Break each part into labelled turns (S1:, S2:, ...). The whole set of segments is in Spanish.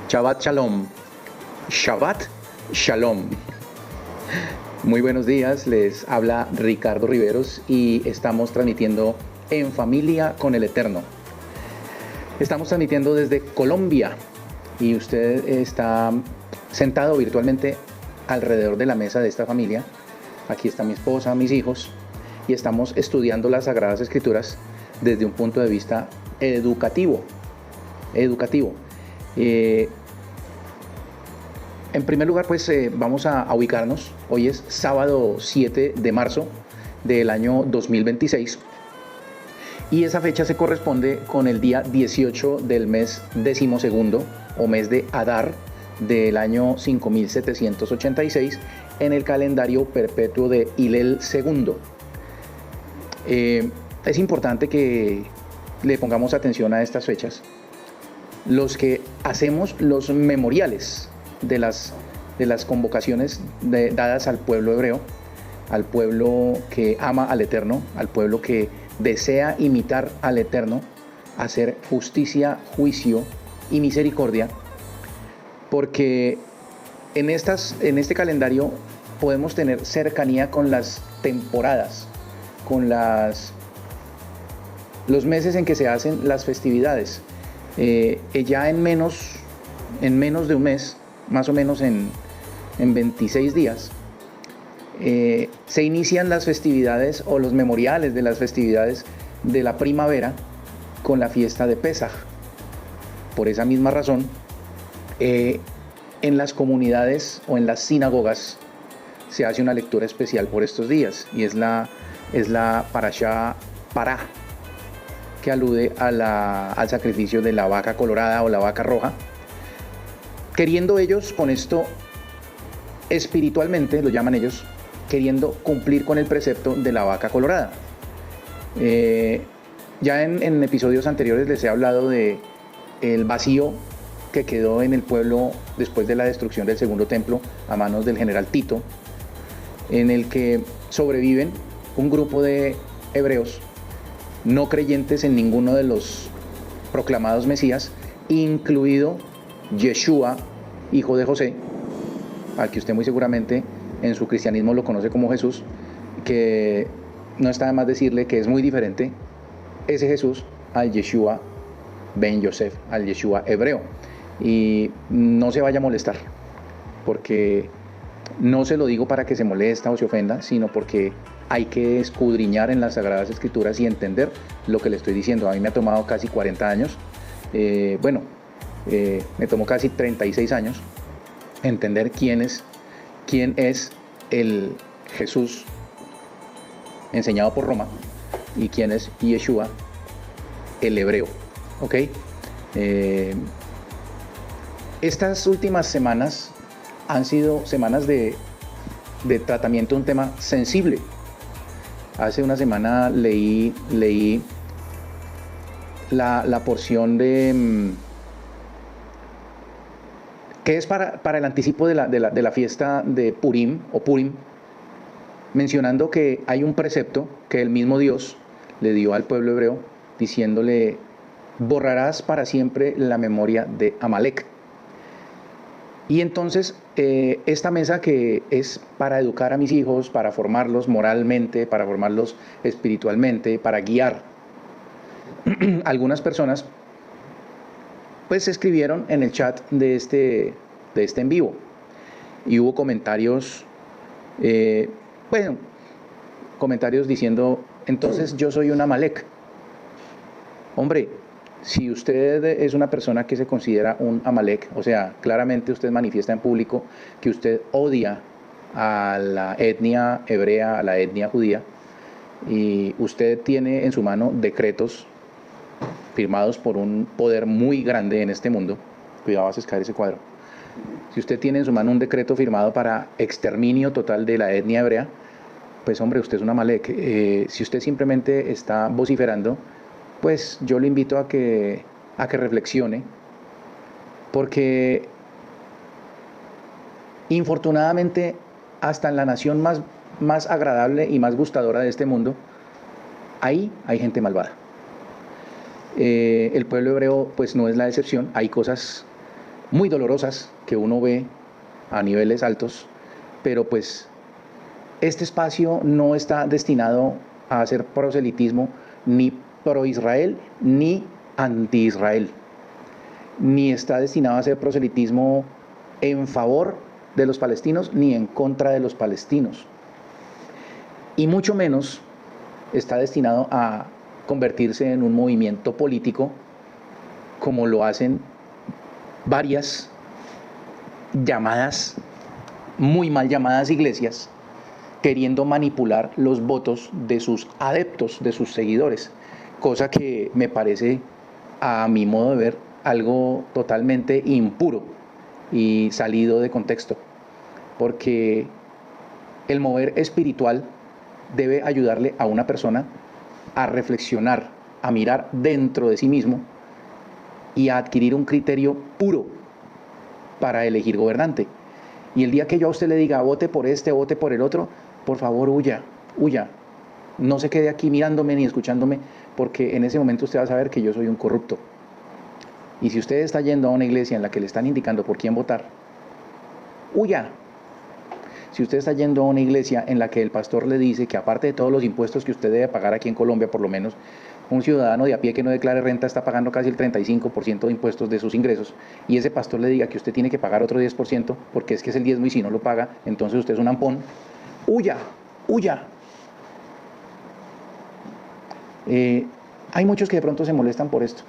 S1: Shabbat Shalom. Shabbat Shalom. Muy buenos días, les habla Ricardo Riveros y estamos transmitiendo En Familia con el Eterno. Estamos transmitiendo desde Colombia y usted está sentado virtualmente alrededor de la mesa de esta familia. Aquí está mi esposa, mis hijos, y estamos estudiando las Sagradas Escrituras desde un punto de vista educativo. En primer lugar, pues vamos a ubicarnos. Hoy es sábado 7 de marzo del año 2026 y esa fecha se corresponde con el día 18 del mes 12º o mes de Adar del año 5786 en el calendario perpetuo de Hillel II. Es importante que le pongamos atención a estas fechas. Los que hacemos los memoriales de las convocaciones dadas al pueblo hebreo, al pueblo que ama al Eterno, al pueblo que desea imitar al Eterno, hacer justicia, juicio y misericordia, porque en este calendario podemos tener cercanía con las temporadas, con los meses en que se hacen las festividades. Ya en menos de un mes, más o menos en 26 días, se inician las festividades o los memoriales de las festividades de la primavera con la fiesta de Pesaj. Por esa misma razón, en las comunidades o en las sinagogas se hace una lectura especial por estos días y es la Parashá Pará, que alude al sacrificio de la vaca colorada o la vaca roja, queriendo ellos con esto espiritualmente, lo llaman ellos, queriendo cumplir con el precepto de la vaca colorada. Ya en episodios anteriores les he hablado de el vacío que quedó en el pueblo después de la destrucción del segundo templo a manos del general Tito, en el que sobreviven un grupo de hebreos no creyentes en ninguno de los proclamados Mesías, incluido Yeshua, hijo de José, al que usted muy seguramente en su cristianismo lo conoce como Jesús, que no está de más decirle que es muy diferente ese Jesús al Yeshua ben Yosef, al Yeshua hebreo. Y no se vaya a molestar, porque no se lo digo para que se molesta o se ofenda, sino porque hay que escudriñar en las Sagradas Escrituras y entender lo que le estoy diciendo. A mí me ha tomado casi 40 años, me tomó casi 36 años entender quién es el Jesús enseñado por Roma y quién es Yeshua, el hebreo. ¿Ok? Estas últimas semanas han sido semanas de tratamiento de un tema sensible. Hace una semana leí la porción de que es para el anticipo de la fiesta de Purim o Purim, mencionando que hay un precepto que el mismo Dios le dio al pueblo hebreo, diciéndole: borrarás para siempre la memoria de Amalek. Y entonces esta mesa, que es para educar a mis hijos, para formarlos moralmente, para formarlos espiritualmente, para guiar, algunas personas pues se escribieron en el chat de este en vivo y hubo comentarios, comentarios diciendo: entonces yo soy un Amalek. Hombre, si usted es una persona que se considera un Amalek, o sea, claramente usted manifiesta en público que usted odia a la etnia hebrea, a la etnia judía, y usted tiene en su mano decretos firmados por un poder muy grande en este mundo. Cuidado, vas a escalar ese cuadro. Si usted tiene en su mano un decreto firmado para exterminio total de la etnia hebrea, pues hombre, usted es un Amalek. Si usted simplemente está vociferando, pues yo le invito a que reflexione, porque infortunadamente hasta en la nación más agradable y más gustadora de este mundo, ahí hay gente malvada. El pueblo hebreo pues no es la excepción. Hay cosas muy dolorosas que uno ve a niveles altos, pero pues este espacio no está destinado a hacer proselitismo ni pro-Israel ni anti-Israel, ni está destinado a hacer proselitismo en favor de los palestinos ni en contra de los palestinos, y mucho menos está destinado a convertirse en un movimiento político como lo hacen varias llamadas, muy mal llamadas iglesias, queriendo manipular los votos de sus adeptos, de sus seguidores, cosa que me parece, a mi modo de ver, algo totalmente impuro y salido de contexto, porque el mover espiritual debe ayudarle a una persona a reflexionar, a mirar dentro de sí mismo y a adquirir un criterio puro para elegir gobernante. Y el día que yo a usted le diga vote por este, vote por el otro, por favor huya, huya. No se quede aquí mirándome ni escuchándome, porque en ese momento usted va a saber que yo soy un corrupto. Y si usted está yendo a una iglesia en la que le están indicando por quién votar, huya. Si usted está yendo a una iglesia en la que el pastor le dice que aparte de todos los impuestos que usted debe pagar aquí en Colombia, por lo menos, un ciudadano de a pie que no declare renta está pagando casi el 35% de impuestos de sus ingresos, y ese pastor le diga que usted tiene que pagar otro 10% porque es que es el diezmo y si no lo paga, entonces usted es un ampón, huya, huya. Hay muchos que de pronto se molestan por esto.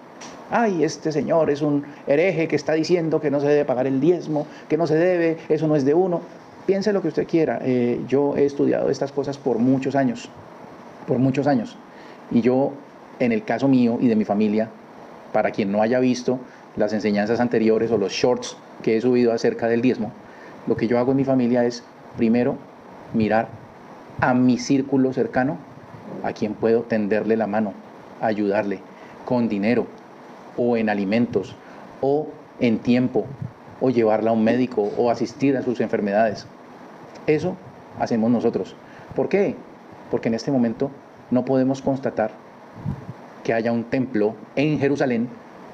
S1: Ay, este señor es un hereje que está diciendo que no se debe pagar el diezmo, que no se debe, eso no es de uno. Piense lo que usted quiera. Yo he estudiado estas cosas por muchos años, y yo, en el caso mío y de mi familia, para quien no haya visto las enseñanzas anteriores o los shorts que he subido acerca del diezmo, lo que yo hago en mi familia es, primero, mirar a mi círculo cercano, a quien puedo tenderle la mano, ayudarle con dinero, o en alimentos, o en tiempo, o llevarla a un médico, o asistir a sus enfermedades. Eso hacemos nosotros. ¿Por qué? Porque en este momento no podemos constatar que haya un templo en Jerusalén.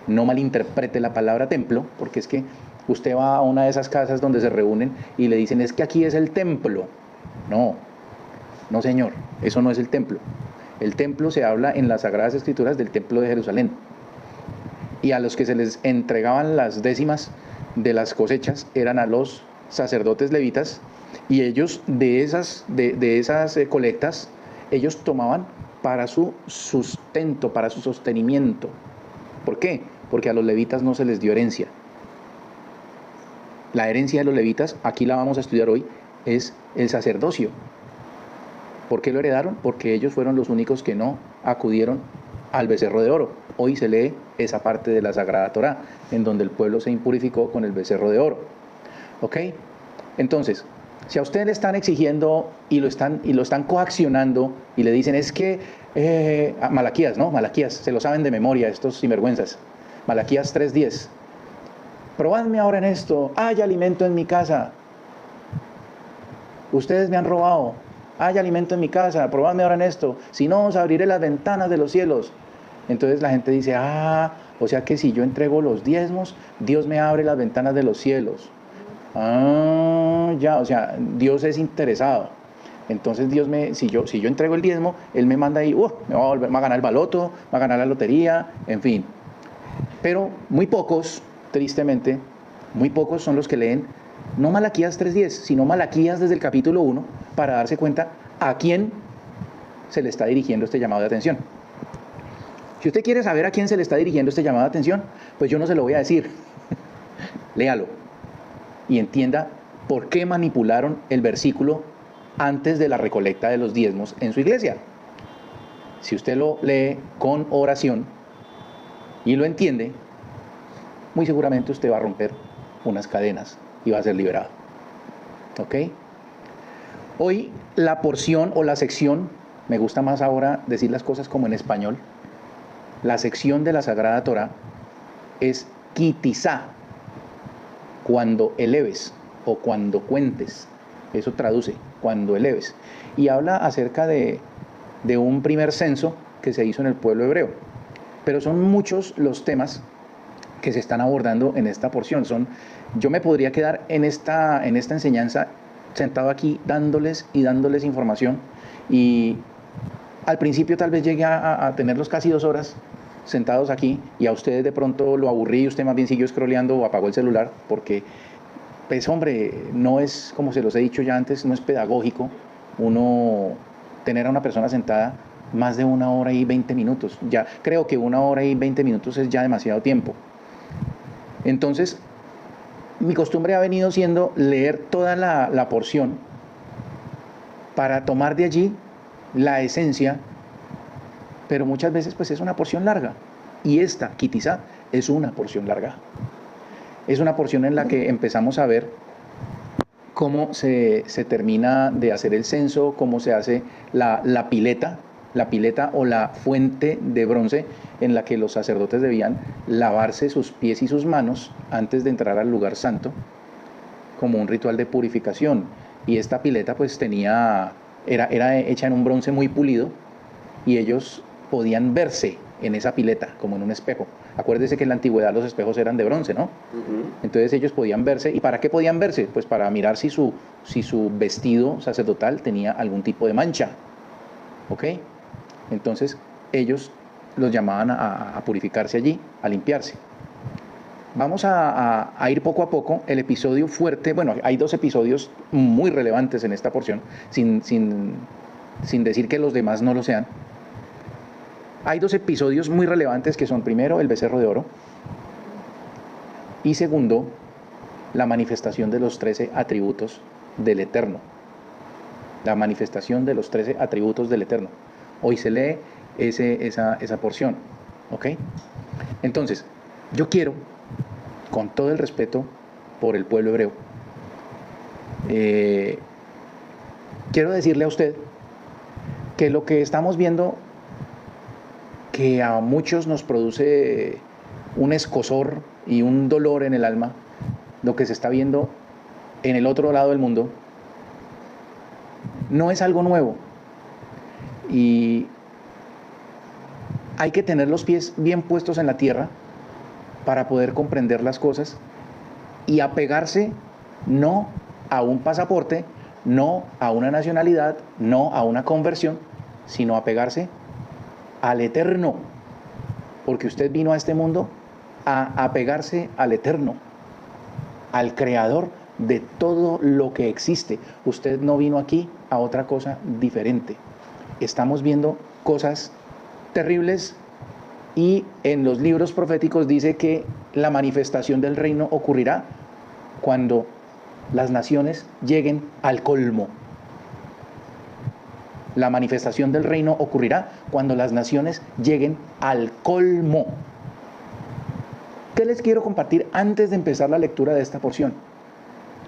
S1: No malinterprete la palabra templo, porque es que usted va a una de esas casas donde se reúnen y le dicen, es que aquí es el templo. No, no señor, eso no es el templo. El templo se habla en las Sagradas Escrituras del templo de Jerusalén. Y a los que se les entregaban las décimas de las cosechas eran a los sacerdotes levitas, y ellos de esas colectas, ellos tomaban para su sustento, para su sostenimiento. ¿Por qué? Porque a los levitas no se les dio herencia. La herencia de los levitas, aquí la vamos a estudiar hoy, es el sacerdocio. ¿Por qué lo heredaron? Porque ellos fueron los únicos que no acudieron al becerro de oro. Hoy se lee esa parte de la Sagrada Torá, en donde el pueblo se impurificó con el becerro de oro. ¿Ok? Entonces, si a usted le están exigiendo y lo están coaccionando y le dicen, es que Malaquías, ¿no? Malaquías, se lo saben de memoria estos sinvergüenzas. Malaquías 3:10. Probadme ahora en esto, hay alimento en mi casa. Ustedes me han robado, hay alimento en mi casa, probadme ahora en esto. Si no, os abriré las ventanas de los cielos. Entonces la gente dice, o sea que si yo entrego los diezmos, Dios me abre las ventanas de los cielos. Ya, o sea, Dios es interesado. Entonces si yo entrego el diezmo, Él me manda ahí, me va a ganar el baloto, va a ganar la lotería, en fin. Pero muy pocos, tristemente, muy pocos son los que leen, no Malaquías 3:10, sino Malaquías desde el capítulo 1, para darse cuenta a quién se le está dirigiendo este llamado de atención. Si usted quiere saber a quién se le está dirigiendo este llamado de atención, pues yo no se lo voy a decir. Léalo y entienda por qué manipularon el versículo antes de la recolecta de los diezmos en su iglesia. Si usted lo lee con oración y lo entiende, muy seguramente usted va a romper unas cadenas y va a ser liberado. ¿Ok? Hoy la porción o la sección, me gusta más ahora decir las cosas como en español, la sección de la Sagrada Torá es Kitizá, cuando eleves o cuando cuentes. Eso traduce, cuando eleves. Y habla acerca de un primer censo que se hizo en el pueblo hebreo. Pero son muchos los temas que se están abordando en esta porción. Yo me podría quedar en esta enseñanza sentado aquí dándoles información, y al principio tal vez llegue a tenerlos casi 2 horas sentados aquí, y a ustedes de pronto lo aburrí y usted más bien siguió scrolleando o apagó el celular, porque pues hombre, no es, como se los he dicho ya antes, no es pedagógico uno tener a una persona sentada más de 1 hora y 20 minutos. Ya creo que 1 hora y 20 minutos es ya demasiado tiempo. Entonces, mi costumbre ha venido siendo leer toda la porción para tomar de allí la esencia, pero muchas veces pues es una porción larga, y esta Kitizá es una porción larga. Es una porción en la que empezamos a ver cómo se termina de hacer el censo, cómo se hace la pileta o la fuente de bronce en la que los sacerdotes debían lavarse sus pies y sus manos antes de entrar al lugar santo, como un ritual de purificación. Y esta pileta pues era hecha en un bronce muy pulido, y ellos podían verse en esa pileta como en un espejo. Acuérdese que en la antigüedad los espejos eran de bronce, ¿no? Entonces ellos podían verse. ¿Y para qué podían verse? Pues para mirar si su vestido sacerdotal tenía algún tipo de mancha. ¿Ok? Entonces ellos los llamaban a purificarse allí, a limpiarse. Vamos a ir poco a poco. El episodio fuerte, bueno, hay 2 episodios muy relevantes en esta porción, sin decir que los demás no lo sean. Hay 2 episodios muy relevantes que son, primero, el becerro de oro, y segundo, la manifestación de los 13 atributos del Eterno. La manifestación de los 13 atributos del Eterno. Hoy se lee esa porción, ¿ok? Entonces, yo quiero, con todo el respeto por el pueblo hebreo, quiero decirle a usted que lo que estamos viendo, que a muchos nos produce un escozor y un dolor en el alma, lo que se está viendo en el otro lado del mundo, no es algo nuevo, y hay que tener los pies bien puestos en la tierra para poder comprender las cosas y apegarse no a un pasaporte, no a una nacionalidad, no a una conversión, sino apegarse al Eterno, porque usted vino a este mundo a apegarse al Eterno, al Creador de todo lo que existe. Usted no vino aquí a otra cosa diferente. Estamos viendo cosas terribles, y en los libros proféticos dice que la manifestación del reino ocurrirá cuando las naciones lleguen al colmo. La manifestación del reino ocurrirá cuando las naciones lleguen al colmo. ¿Qué les quiero compartir antes de empezar la lectura de esta porción?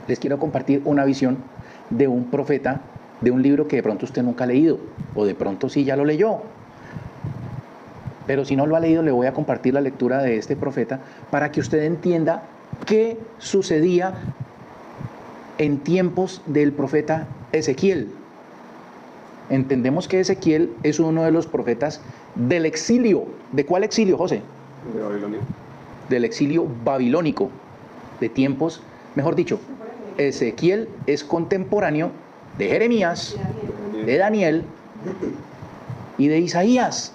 S1: Les quiero compartir una visión de un profeta, de un libro que de pronto usted nunca ha leído, o de pronto sí ya lo leyó. Pero si no lo ha leído, le voy a compartir la lectura de este profeta para que usted entienda qué sucedía en tiempos del profeta Ezequiel. Entendemos que Ezequiel es uno de los profetas del exilio. ¿De cuál exilio, José?
S2: De Babilonia.
S1: Del exilio babilónico, de tiempos, mejor dicho, Ezequiel es contemporáneo de Jeremías, de Daniel y de Isaías.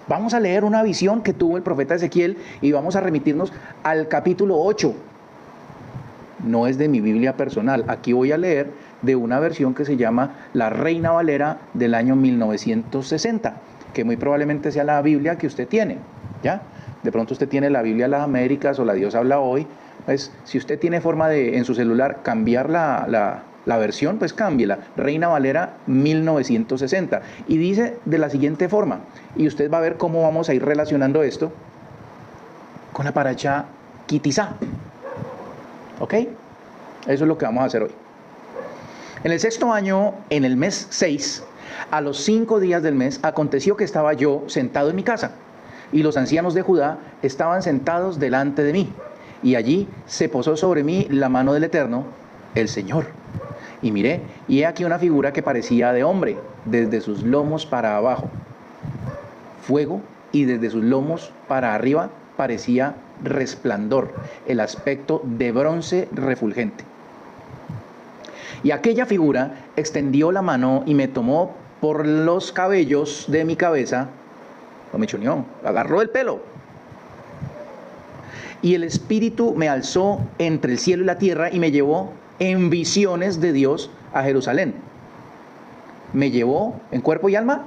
S1: Vamos a leer una visión que tuvo el profeta Ezequiel y vamos a remitirnos al capítulo 8. No es de mi Biblia personal. Aquí voy a leer de una versión que se llama La Reina Valera del año 1960, que muy probablemente sea la Biblia que usted tiene, ¿ya? De pronto usted tiene la Biblia de las Américas o la Dios habla hoy. Pues, si usted tiene forma de, en su celular, cambiar la versión, pues cámbiela. Reina Valera 1960. Y dice de la siguiente forma, y usted va a ver cómo vamos a ir relacionando esto con la paracha Kitizá. ¿Ok? Eso es lo que vamos a hacer hoy. En el 6º año, en el mes 6, a los 5 días del mes, aconteció que estaba yo sentado en mi casa, y los ancianos de Judá estaban sentados delante de mí, y allí se posó sobre mí la mano del Eterno, el Señor. Y miré, y he aquí una figura que parecía de hombre, desde sus lomos para abajo. Fuego y desde sus lomos para arriba parecía resplandor, el aspecto de bronce refulgente. Y aquella figura extendió la mano y me tomó por los cabellos de mi cabeza, o me chuneó, agarró el pelo. Y el Espíritu me alzó entre el cielo y la tierra y me llevó en visiones de Dios a Jerusalén. Me llevó en cuerpo y alma,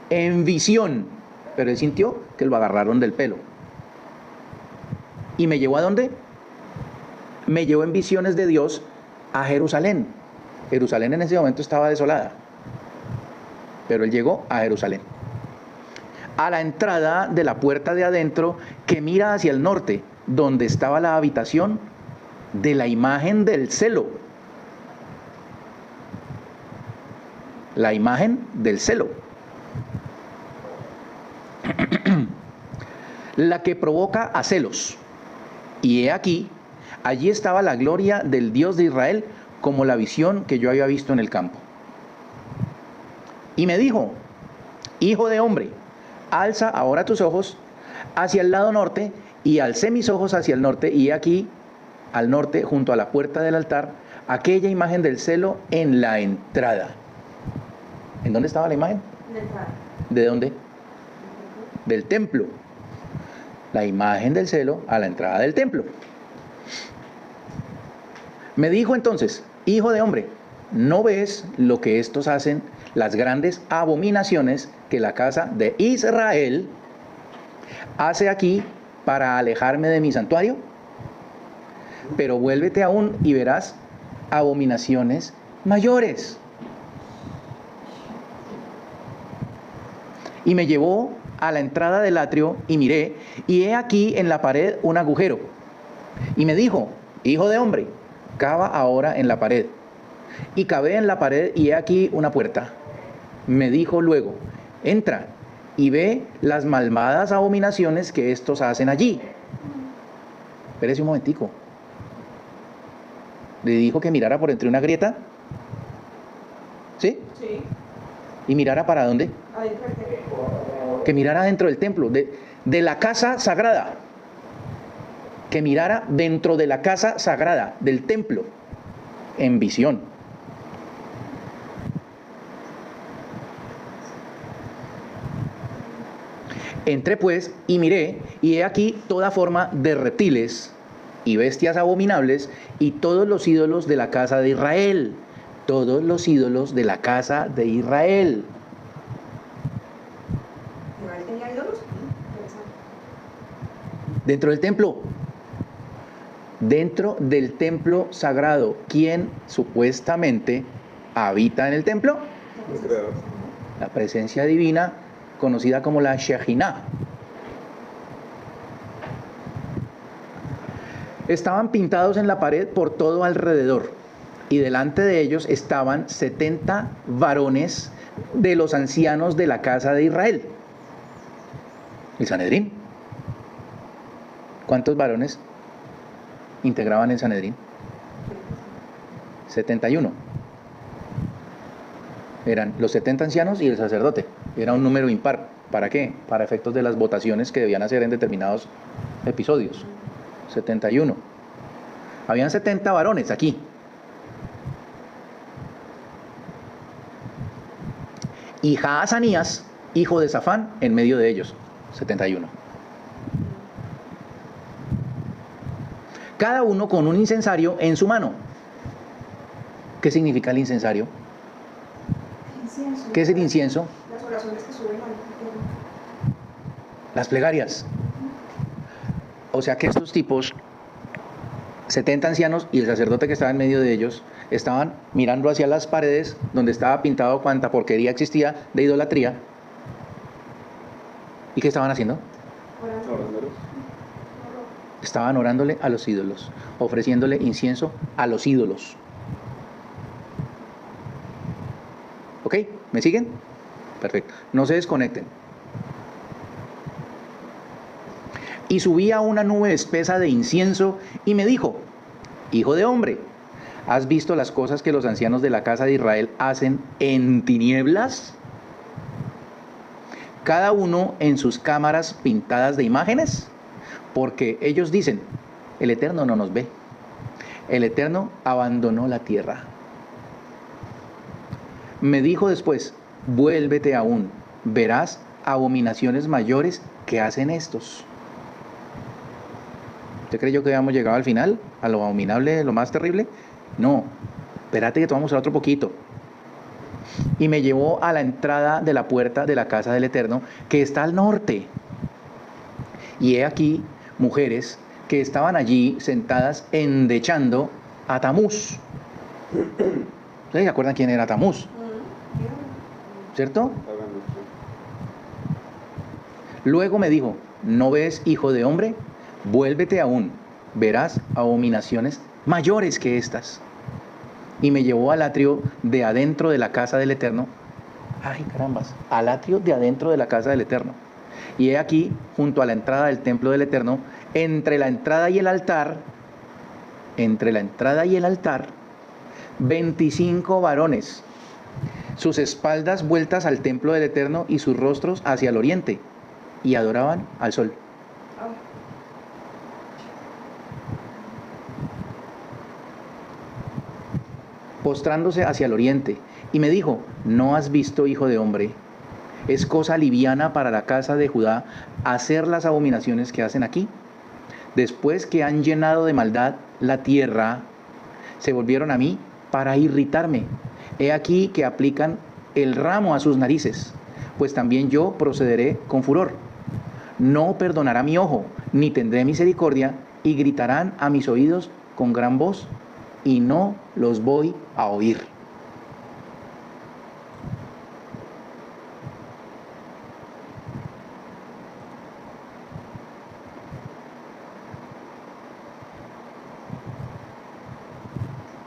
S1: en visión, pero él sintió que lo agarraron del pelo. ¿Y me llevó a dónde? Me llevó en visiones de Dios a Jerusalén. Jerusalén en ese momento estaba desolada, pero él llegó a Jerusalén, a la entrada de la puerta de adentro que mira hacia el norte, donde estaba la habitación de la imagen del celo. La imagen del celo. La que provoca a celos. Y he aquí, allí estaba la gloria del Dios de Israel, como la visión que yo había visto en el campo. Y me dijo: hijo de hombre, alza ahora tus ojos hacia el lado norte. Y alcé mis ojos hacia el norte, y he aquí, al norte, junto a la puerta del altar, aquella imagen del celo en la entrada. ¿En dónde estaba la imagen? ¿De dónde? Del templo. La imagen del celo a la entrada del templo. Me dijo entonces: hijo de hombre, ¿no ves lo que estos hacen, las grandes abominaciones que la casa de Israel hace aquí para alejarme de mi santuario? Pero vuélvete aún y verás abominaciones mayores. Y me llevó a la entrada del atrio y miré, y he aquí en la pared un agujero. Y me dijo: hijo de hombre, cava ahora en la pared. Y cavé en la pared, y he aquí una puerta. Me dijo luego: entra y ve las malvadas abominaciones que estos hacen allí. Espérese un momentico. Le dijo que mirara por entre una grieta. ¿Sí?
S2: Sí.
S1: ¿Y mirara para dónde?
S2: Adentro del templo.
S1: Que mirara dentro del templo, de la casa sagrada. Que mirara dentro de la casa sagrada, del templo, en visión. Entré pues y miré, y he aquí toda forma de reptiles y bestias abominables, y todos los ídolos de la casa de Israel. Todos los ídolos de la casa de Israel.
S2: ¿Israel tenía ídolos?
S1: Dentro del templo. Dentro del templo sagrado. ¿Quién supuestamente habita en el templo? La presencia divina, conocida como la Shejinah. Estaban pintados en la pared por todo alrededor, y delante de ellos estaban 70 varones de los ancianos de la casa de Israel. El Sanedrín. ¿Cuántos varones integraban el Sanedrín? 71. Eran los 70 ancianos y el sacerdote. Era un número impar. ¿Para qué? Para efectos de las votaciones que debían hacer en determinados episodios. 71. Habían 70 varones aquí. Y Jaazanías, hijo de Safán, en medio de ellos. 71. Cada uno con un incensario en su mano. ¿Qué significa el incensario?
S2: Incienso.
S1: ¿Qué es el incienso?
S2: Las oraciones que suben al templo.
S1: Las plegarias. O sea que estos tipos, 70 ancianos y el sacerdote que estaba en medio de ellos, estaban mirando hacia las paredes donde estaba pintado cuanta porquería existía de idolatría. ¿Y qué estaban haciendo? Estaban orándole a los ídolos, ofreciéndole incienso a los ídolos. ¿Ok? ¿Me siguen? Perfecto. No se desconecten. Y subía una nube espesa de incienso y me dijo: hijo de hombre, ¿has visto las cosas que los ancianos de la casa de Israel hacen en tinieblas? cada uno en sus cámaras pintadas de imágenes, porque ellos dicen, el Eterno no nos ve, el Eterno abandonó la tierra. Me dijo después, vuélvete aún, verás abominaciones mayores que hacen estos. ¿Usted creyó que habíamos llegado al final? ¿A lo abominable, lo más terrible? No, espérate que tomamos otro poquito. Y me llevó a la entrada de la puerta de la casa del Eterno, que está al norte. Y he aquí mujeres que estaban allí sentadas endechando a Tamuz. ¿Ustedes se acuerdan quién era Tamuz? ¿Cierto? Luego me dijo, ¿no ves, hijo de hombre? Vuélvete aún, verás abominaciones mayores que estas. Y me llevó al atrio de adentro de la casa del Eterno. Ay, carambas, al atrio de adentro de la casa del Eterno. Y he aquí, junto a la entrada del templo del Eterno, entre la entrada y el altar, 25 varones, sus espaldas vueltas al templo del Eterno y sus rostros hacia el oriente, y adoraban al sol. Postrándose hacia el oriente, y me dijo, ¿no has visto, hijo de hombre? Es cosa liviana para la casa de Judá hacer las abominaciones que hacen aquí. Después que han llenado de maldad la tierra, se volvieron a mí para irritarme. He aquí que aplican el ramo a sus narices, pues también yo procederé con furor. No perdonará mi ojo, ni tendré misericordia, y gritarán a mis oídos con gran voz, y no los voy a oír.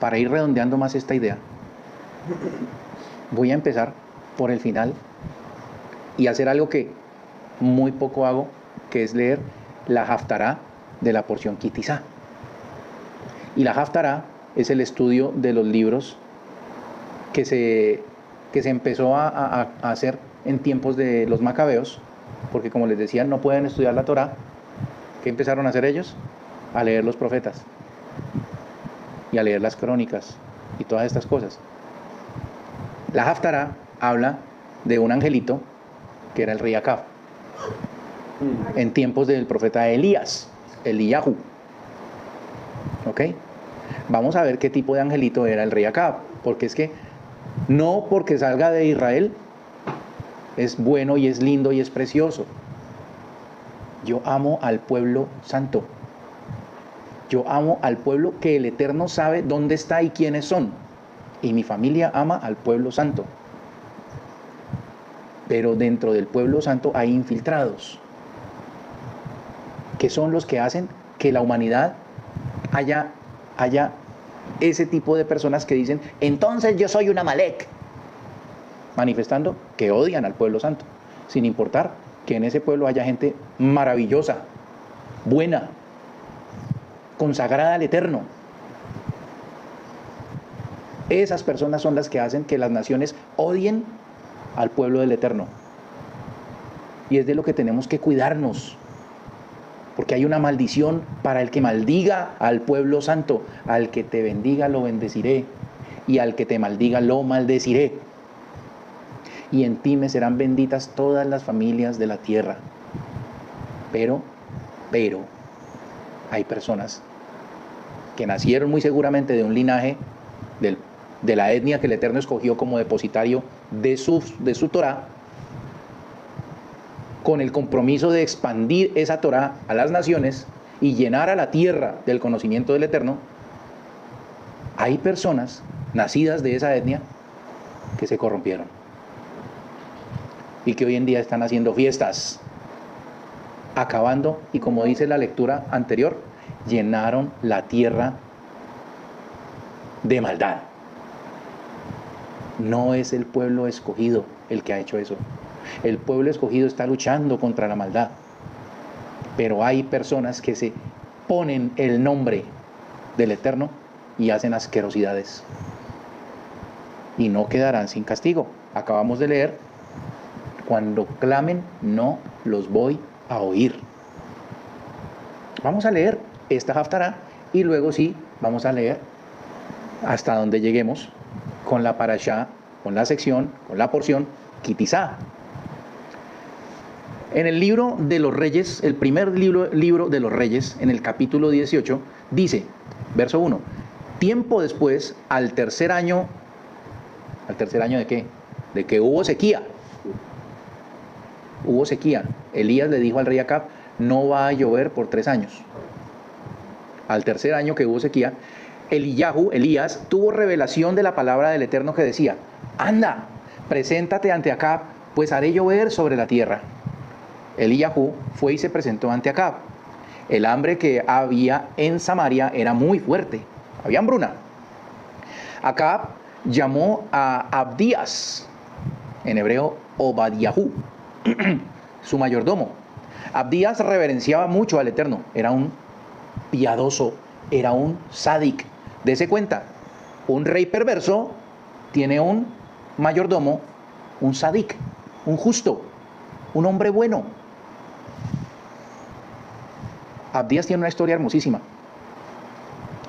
S1: Para ir redondeando más esta idea, voy a empezar por el final y hacer algo que muy poco hago, que es leer la Haftará de la porción Kitizá. Y la Haftará es el estudio de los libros que se empezó a hacer en tiempos de los macabeos, porque como les decía, no pueden estudiar la Torá. ¿Qué empezaron a hacer ellos? A leer los profetas y a leer las crónicas y todas estas cosas. La Haftará habla de un angelito que era el rey Acab en tiempos del profeta Elías, Eliyahu. ¿Ok? Vamos a ver qué tipo de angelito era el rey Acab, porque es que no porque salga de Israel es bueno y es lindo y es precioso. Yo amo al pueblo santo. Yo amo al pueblo que el Eterno sabe dónde está y quiénes son. Y mi familia ama al pueblo santo. Pero dentro del pueblo santo hay infiltrados, que son los que hacen que la humanidad haya ese tipo de personas que dicen, entonces yo soy un Amalek, manifestando que odian al pueblo santo, sin importar que en ese pueblo haya gente maravillosa, buena, consagrada al Eterno. Esas personas son las que hacen que las naciones odien al pueblo del Eterno. Y es de lo que tenemos que cuidarnos, porque hay una maldición para el que maldiga al pueblo santo. Al que te bendiga lo bendeciré, y al que te maldiga lo maldeciré. Y en ti me serán benditas todas las familias de la tierra. Pero hay personas que nacieron muy seguramente de un linaje de la etnia que el Eterno escogió como depositario de su Torá, con el compromiso de expandir esa Torá a las naciones y llenar a la tierra del conocimiento del Eterno. Hay personas nacidas de esa etnia que se corrompieron y que hoy en día están haciendo fiestas, acabando, y como dice la lectura anterior, llenaron la tierra de maldad. No es el pueblo escogido el que ha hecho eso. El pueblo escogido está luchando contra la maldad. Pero hay personas que se ponen el nombre del Eterno y hacen asquerosidades. Y no quedarán sin castigo. Acabamos de leer Cuando clamen, no los voy a oír. Vamos a leer esta Haftará y luego sí, vamos a leer hasta donde lleguemos con la parashá, con la sección, con la porción Kitizá. En el libro de los Reyes, el primer libro de los Reyes, en el capítulo 18, dice, verso 1, tiempo después, ¿al tercer año de qué? De que hubo sequía. Hubo sequía. Elías le dijo al rey Acab, no va a llover por 3 años. Al tercer año que hubo sequía, Elías, tuvo revelación de la palabra del Eterno que decía, anda, preséntate ante Acab, pues haré llover sobre la tierra. Eliyahu fue y se presentó ante Acab. El hambre que había en Samaria era muy fuerte, había hambruna. Acab llamó a Abdías, en hebreo Obadiahu, su mayordomo. Abdías reverenciaba mucho al Eterno, era un piadoso, era un sádic. Dese cuenta, un rey perverso tiene un mayordomo, un sádic, un justo, un hombre bueno. Abdías tiene una historia hermosísima.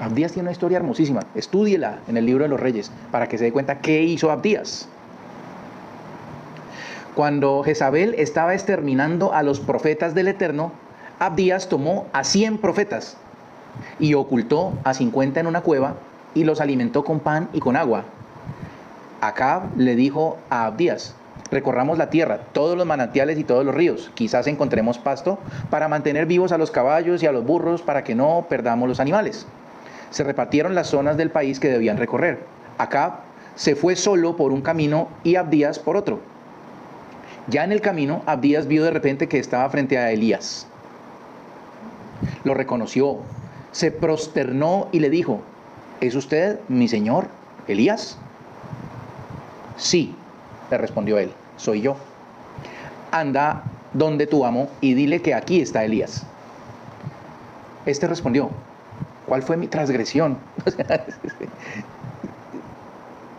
S1: Abdías tiene una historia hermosísima. Estúdiela en el libro de los Reyes para que se dé cuenta qué hizo Abdías. Cuando Jezabel estaba exterminando a los profetas del Eterno, Abdías tomó a 100 profetas y ocultó a 50 en una cueva y los alimentó con pan y con agua. Acab le dijo a Abdías, recorramos la tierra, todos los manantiales y todos los ríos, quizás encontremos pasto para mantener vivos a los caballos y a los burros para que no perdamos los animales. Se repartieron las zonas del país que debían recorrer. Acab se fue solo por un camino y Abdías por otro. Ya en el camino, Abdías vio de repente que estaba frente a Elías. Lo reconoció, se prosternó y le dijo, ¿es usted mi señor, Elías? Sí, le respondió él, soy yo. Anda donde tu amo y dile que aquí está Elías. Este respondió, ¿cuál fue mi transgresión?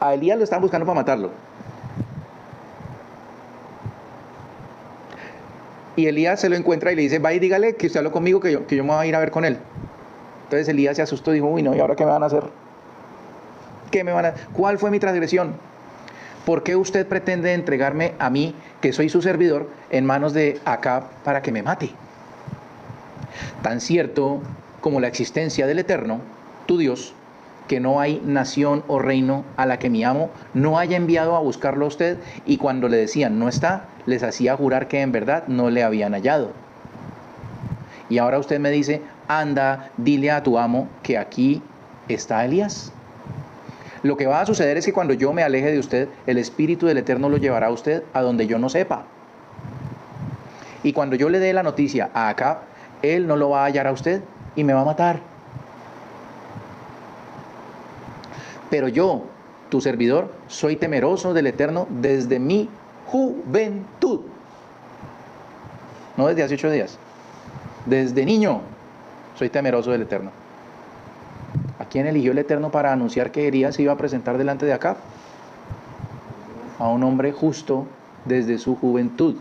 S1: A Elías lo estaban buscando para matarlo. Y Elías se lo encuentra y le dice, va y dígale que usted habló conmigo, que yo me voy a ir a ver con él. Entonces Elías se asustó y dijo, uy no, ¿y ahora qué me van a hacer? ¿Cuál fue mi transgresión? ¿Por qué usted pretende entregarme a mí, que soy su servidor, en manos de Acab para que me mate? Tan cierto como la existencia del Eterno, tu Dios, que no hay nación o reino a la que mi amo no haya enviado a buscarlo a usted, y cuando le decían no está, les hacía jurar que en verdad no le habían hallado. Y ahora usted me dice, anda, dile a tu amo que aquí está Elías. Lo que va a suceder es que cuando yo me aleje de usted, el Espíritu del Eterno lo llevará a usted a donde yo no sepa. Y cuando yo le dé la noticia a Acab, él no lo va a hallar a usted y me va a matar. Pero yo, tu servidor, soy temeroso del Eterno desde mi juventud. No desde hace 8 días. Desde niño soy temeroso del Eterno. ¿A quién eligió el Eterno para anunciar que Elías se iba a presentar delante de Acab? A un hombre justo desde su juventud.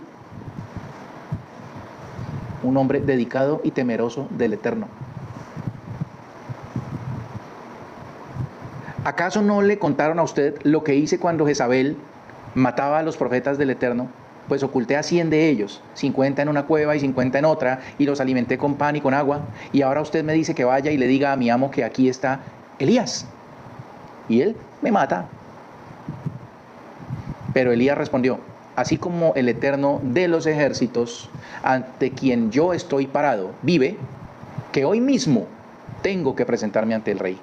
S1: Un hombre dedicado y temeroso del Eterno. ¿Acaso no le contaron a usted lo que hice cuando Jezabel mataba a los profetas del Eterno? Pues oculté a 100 de ellos, 50 en una cueva y 50 en otra, y los alimenté con pan y con agua. Y ahora usted me dice que vaya y le diga a mi amo que aquí está Elías. Y él me mata. Pero Elías respondió, así como el Eterno de los ejércitos, ante quien yo estoy parado, vive, que hoy mismo tengo que presentarme ante el rey.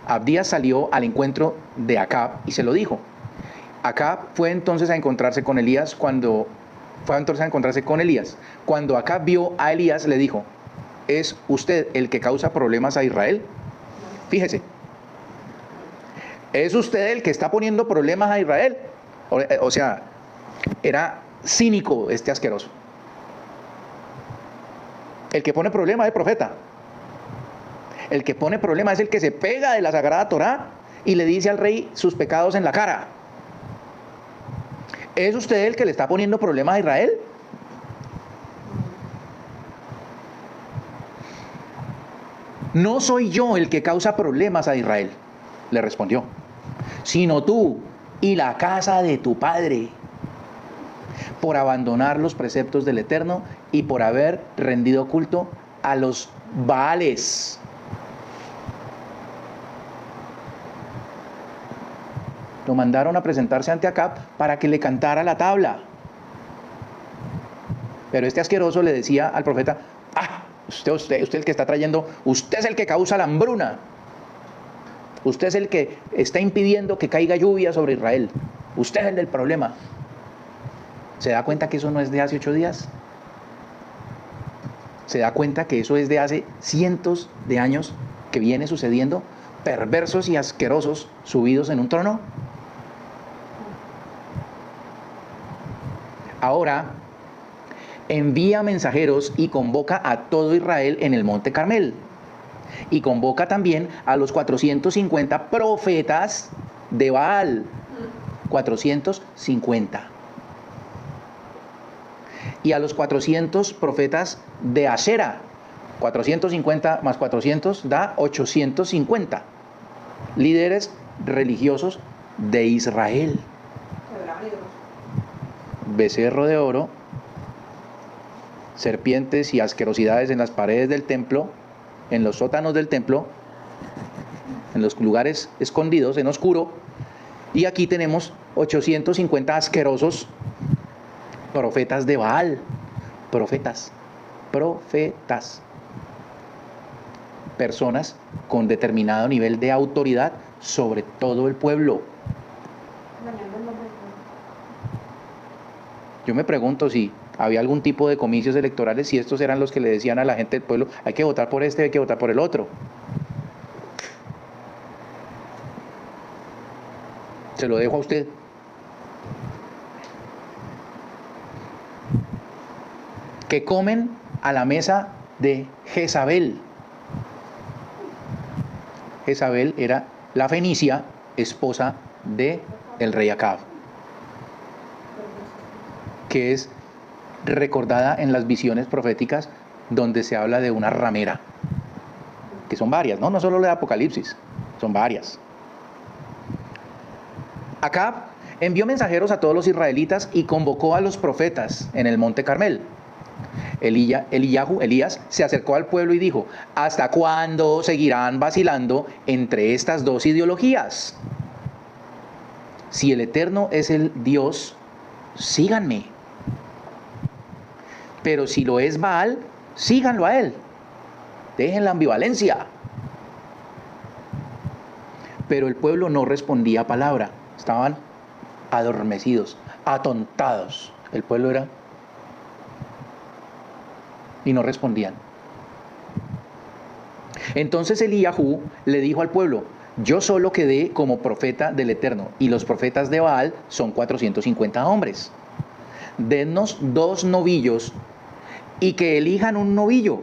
S1: Abdías salió al encuentro de Acab y se lo dijo. Acab fue entonces a encontrarse con Elías. Cuando Acab vio a Elías, le dijo, ¿es usted el que causa problemas a Israel? Fíjese, ¿es usted el que está poniendo problemas a Israel? O sea, era cínico este asqueroso. El que pone problemas es el profeta. El que pone problemas es el que se pega de la Sagrada Torá y le dice al rey sus pecados en la cara. ¿Es usted el que le está poniendo problemas a Israel? No soy yo el que causa problemas a Israel, le respondió, sino tú y la casa de tu padre, por abandonar los preceptos del Eterno y por haber rendido culto a los Baales. Lo mandaron a presentarse ante Acab para que le cantara la tabla. Pero este asqueroso le decía al profeta: usted el que está trayendo, usted es el que causa la hambruna. Usted es el que está impidiendo que caiga lluvia sobre Israel. Usted es el del problema. ¿Se da cuenta que eso no es de hace 8 días? ¿Se da cuenta que eso es de hace cientos de años que viene sucediendo? Perversos y asquerosos subidos en un trono. Ahora envía mensajeros y convoca a todo Israel en el monte Carmel. Y convoca también a los 450 profetas de Baal. 450. Y a los 400 profetas de Asera. 450 más 400 da 850. Líderes religiosos de Israel. Becerro de oro, serpientes y asquerosidades en las paredes del templo, en los sótanos del templo, en los lugares escondidos, en oscuro. Y aquí tenemos 850 asquerosos profetas de Baal. Profetas. Personas con determinado nivel de autoridad sobre todo el pueblo. Yo me pregunto si había algún tipo de comicios electorales, si estos eran los que le decían a la gente del pueblo: hay que votar por este, hay que votar por el otro. Se lo dejo a usted. Que comen a la mesa de Jezabel. Jezabel era la fenicia, esposa de el rey Acab, que es recordada en las visiones proféticas donde se habla de una ramera, que son varias, no solo la de Apocalipsis, son varias. Acab envió mensajeros a todos los israelitas y convocó a los profetas en el monte Carmel. Elías se acercó al pueblo y dijo: ¿hasta cuándo seguirán vacilando entre estas dos ideologías? Si el Eterno es el Dios, síganme. Pero si lo es Baal, síganlo a él. Dejen la ambivalencia. Pero el pueblo no respondía palabra. Estaban adormecidos, atontados. El pueblo era... y no respondían. Entonces Eliyahu le dijo al pueblo: yo solo quedé como profeta del Eterno, y los profetas de Baal son 450 hombres. Dennos 2 novillos, y que elijan un novillo,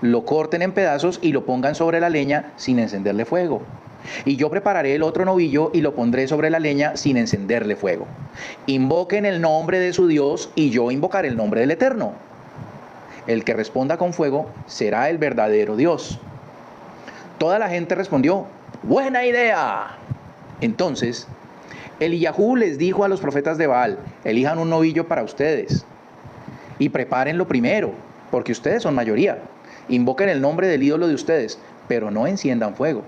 S1: lo corten en pedazos y lo pongan sobre la leña sin encenderle fuego. Y yo prepararé el otro novillo y lo pondré sobre la leña sin encenderle fuego. Invoquen el nombre de su Dios, y yo invocaré el nombre del Eterno. El que responda con fuego será el verdadero Dios. Toda la gente respondió: ¡buena idea! Entonces Eliyahu les dijo a los profetas de Baal: elijan un novillo para ustedes y prepárenlo primero, porque ustedes son mayoría. Invoquen el nombre del ídolo de ustedes, pero no enciendan fuego.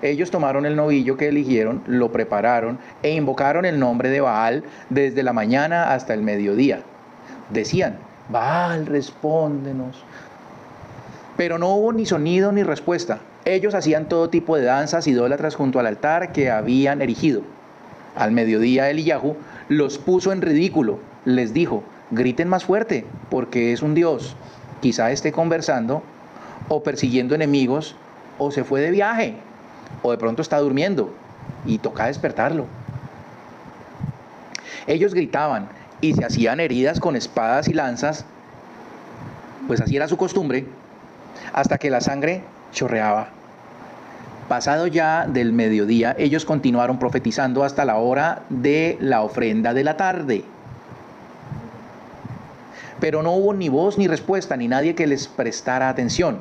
S1: Ellos tomaron el novillo que eligieron, lo prepararon e invocaron el nombre de Baal desde la mañana hasta el mediodía. Decían: Baal, respóndenos. Pero no hubo ni sonido ni respuesta. Ellos hacían todo tipo de danzas idólatras junto al altar que habían erigido. Al mediodía Eliyahu los puso en ridículo. Les dijo: griten más fuerte, porque es un Dios. Quizá esté conversando, o persiguiendo enemigos, o se fue de viaje, o de pronto está durmiendo, y toca despertarlo. Ellos gritaban y se hacían heridas con espadas y lanzas, pues así era su costumbre, hasta que la sangre chorreaba. Pasado ya del mediodía, ellos continuaron profetizando hasta la hora de la ofrenda de la tarde. Pero no hubo ni voz ni respuesta, ni nadie que les prestara atención.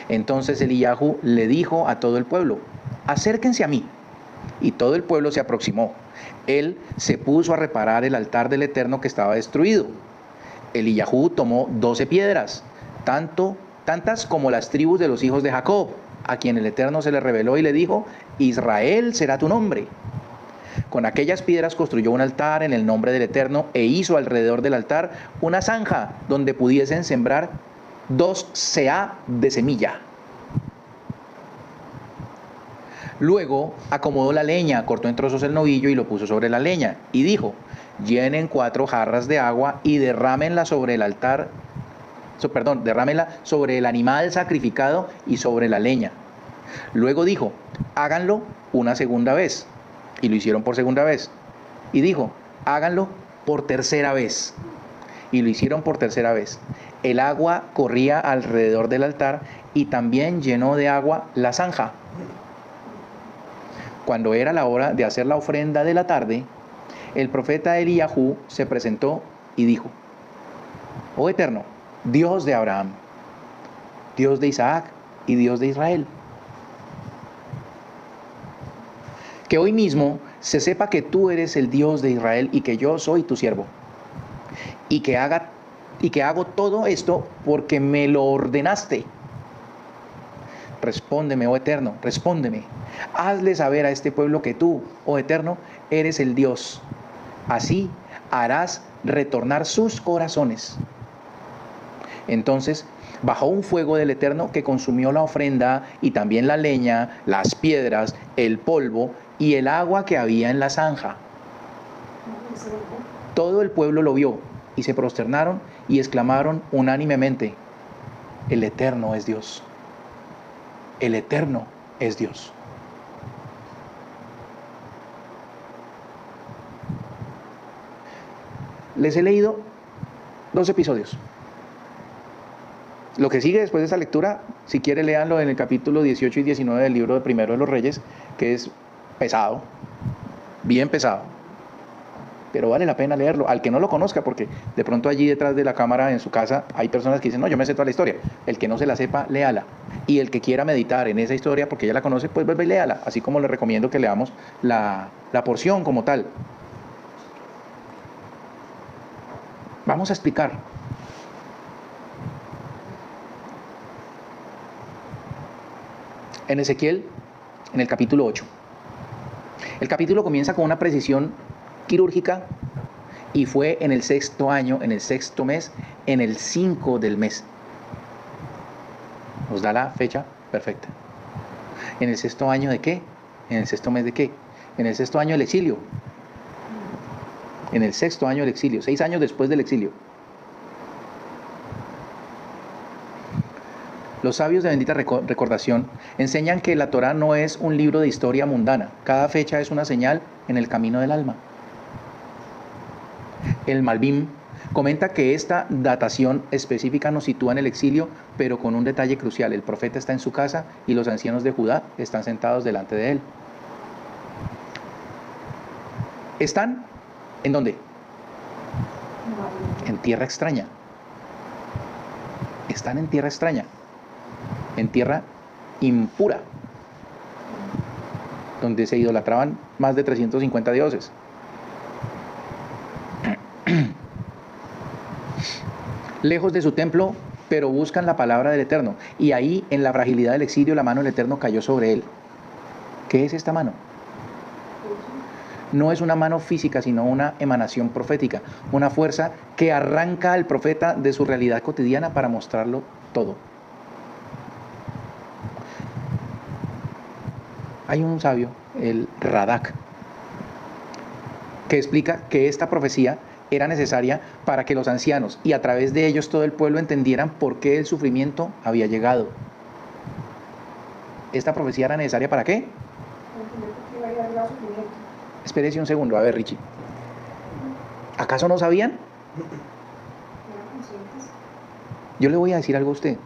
S1: Entonces Eliyahu le dijo a todo el pueblo: acérquense a mí. Y todo el pueblo se aproximó. Él se puso a reparar el altar del Eterno que estaba destruido. Eliyahu tomó 12 piedras, tantas como las tribus de los hijos de Jacob, a quien el Eterno se le reveló y le dijo: Israel será tu nombre. Con aquellas piedras construyó un altar en el nombre del Eterno e hizo alrededor del altar una zanja donde pudiesen sembrar 2 seah de semilla. Luego acomodó la leña, cortó en trozos el novillo y lo puso sobre la leña y dijo: llenen 4 jarras de agua y derrámenla sobre el altar, derrámenla sobre el animal sacrificado y sobre la leña. Luego dijo: háganlo una segunda vez. Y lo hicieron por segunda vez. Y dijo: háganlo por tercera vez. Y lo hicieron por tercera vez. El agua corría alrededor del altar y también llenó de agua la zanja. Cuando era la hora de hacer la ofrenda de la tarde, el profeta Eliyahu se presentó y dijo: oh Eterno, Dios de Abraham, Dios de Isaac y Dios de Israel, que hoy mismo se sepa que tú eres el Dios de Israel y que yo soy tu siervo, y que hago todo esto porque me lo ordenaste. Respóndeme, oh Eterno, respóndeme. Hazle saber a este pueblo que tú, oh Eterno, eres el Dios. Así harás retornar sus corazones. Entonces bajó un fuego del Eterno que consumió la ofrenda y también la leña, las piedras, el polvo y el agua que había en la zanja. Todo el pueblo lo vio y se prosternaron y exclamaron unánimemente: el Eterno es Dios. El Eterno es Dios. Les he leído 2 episodios. Lo que sigue después de esta lectura, si quiere léanlo en el capítulo 18 y 19 del libro de Primero de los Reyes, que es pesado, bien pesado, pero vale la pena leerlo, al que no lo conozca, porque de pronto allí detrás de la cámara en su casa hay personas que dicen: no, yo me sé toda la historia. El que no se la sepa, léala, y el que quiera meditar en esa historia porque ya la conoce, pues vuelve y léala, así como le recomiendo que leamos la porción como tal. Vamos a explicar. En Ezequiel, en el capítulo 8. El capítulo comienza con una precisión quirúrgica y fue en el 6º año, en el 6º mes, en el 5 del mes. Nos da la fecha perfecta. ¿En el 6º año de qué? ¿En el 6º mes de qué? En el 6º año del exilio. En el 6º año del exilio, 6 años después del exilio. Los sabios de bendita recordación enseñan que la Torá no es un libro de historia mundana. Cada fecha es una señal en el camino del alma. El Malbim comenta que esta datación específica nos sitúa en el exilio, pero con un detalle crucial: el profeta está en su casa y los ancianos de Judá están sentados delante de él. ¿Están en dónde? En tierra extraña. Están en tierra extraña, en tierra impura, donde se idolatraban más de 350 dioses. Lejos de su templo, pero buscan la palabra del Eterno. Y ahí, en la fragilidad del exilio, la mano del Eterno cayó sobre él. ¿Qué es esta mano? No es una mano física, sino una emanación profética, una fuerza que arranca al profeta de su realidad cotidiana para mostrarlo todo. Hay un sabio, el Radak, que explica que esta profecía era necesaria para que los ancianos y a través de ellos todo el pueblo entendieran por qué el sufrimiento había llegado. ¿Esta profecía era necesaria para qué? Espérese un segundo, a ver, Richie. ¿Acaso no sabían? Yo le voy a decir algo a usted.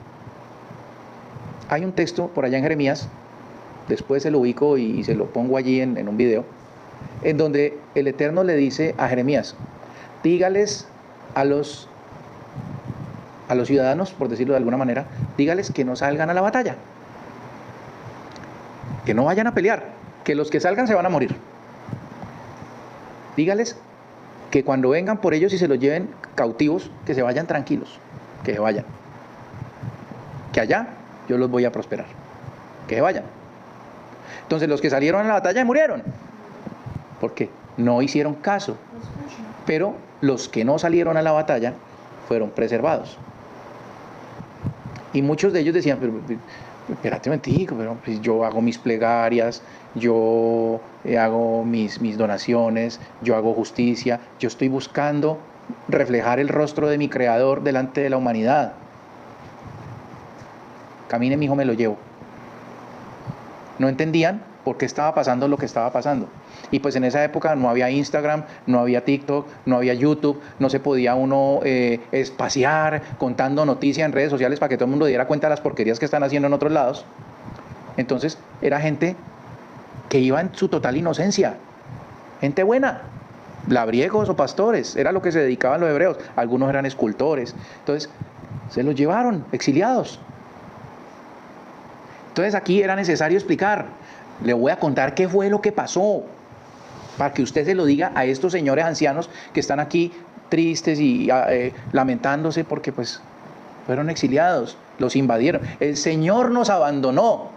S1: Hay un texto por allá en Jeremías después se lo ubico y se lo pongo allí en un video, en donde el Eterno le dice a Jeremías, dígales a los ciudadanos, por decirlo de alguna manera, dígales que no salgan a la batalla, que no vayan a pelear, que los que salgan se van a morir. Dígales que cuando vengan por ellos y se los lleven cautivos, que se vayan tranquilos, que se vayan. Que allá yo los voy a prosperar, que se vayan. Entonces los que salieron a la batalla murieron, porque no hicieron caso, pero los que no salieron a la batalla fueron preservados. Y muchos de ellos decían, pero espérate un momentico, pero pues yo hago mis plegarias, yo hago mis donaciones, yo hago justicia, yo estoy buscando reflejar el rostro de mi Creador delante de la humanidad. Camine, mi hijo, me lo llevo. No entendían por qué estaba pasando lo que estaba pasando. Y pues en esa época no había Instagram, no había TikTok, no había YouTube, no se podía uno espaciar contando noticias en redes sociales para que todo el mundo diera cuenta de las porquerías que están haciendo en otros lados. Entonces era gente que iba en su total inocencia, gente buena, labriegos o pastores, era lo que se dedicaban los hebreos, algunos eran escultores, entonces se los llevaron exiliados. Entonces aquí era necesario explicar, le voy a contar qué fue lo que pasó, para que usted se lo diga a estos señores ancianos que están aquí tristes y lamentándose porque pues fueron exiliados, los invadieron. El Señor nos abandonó.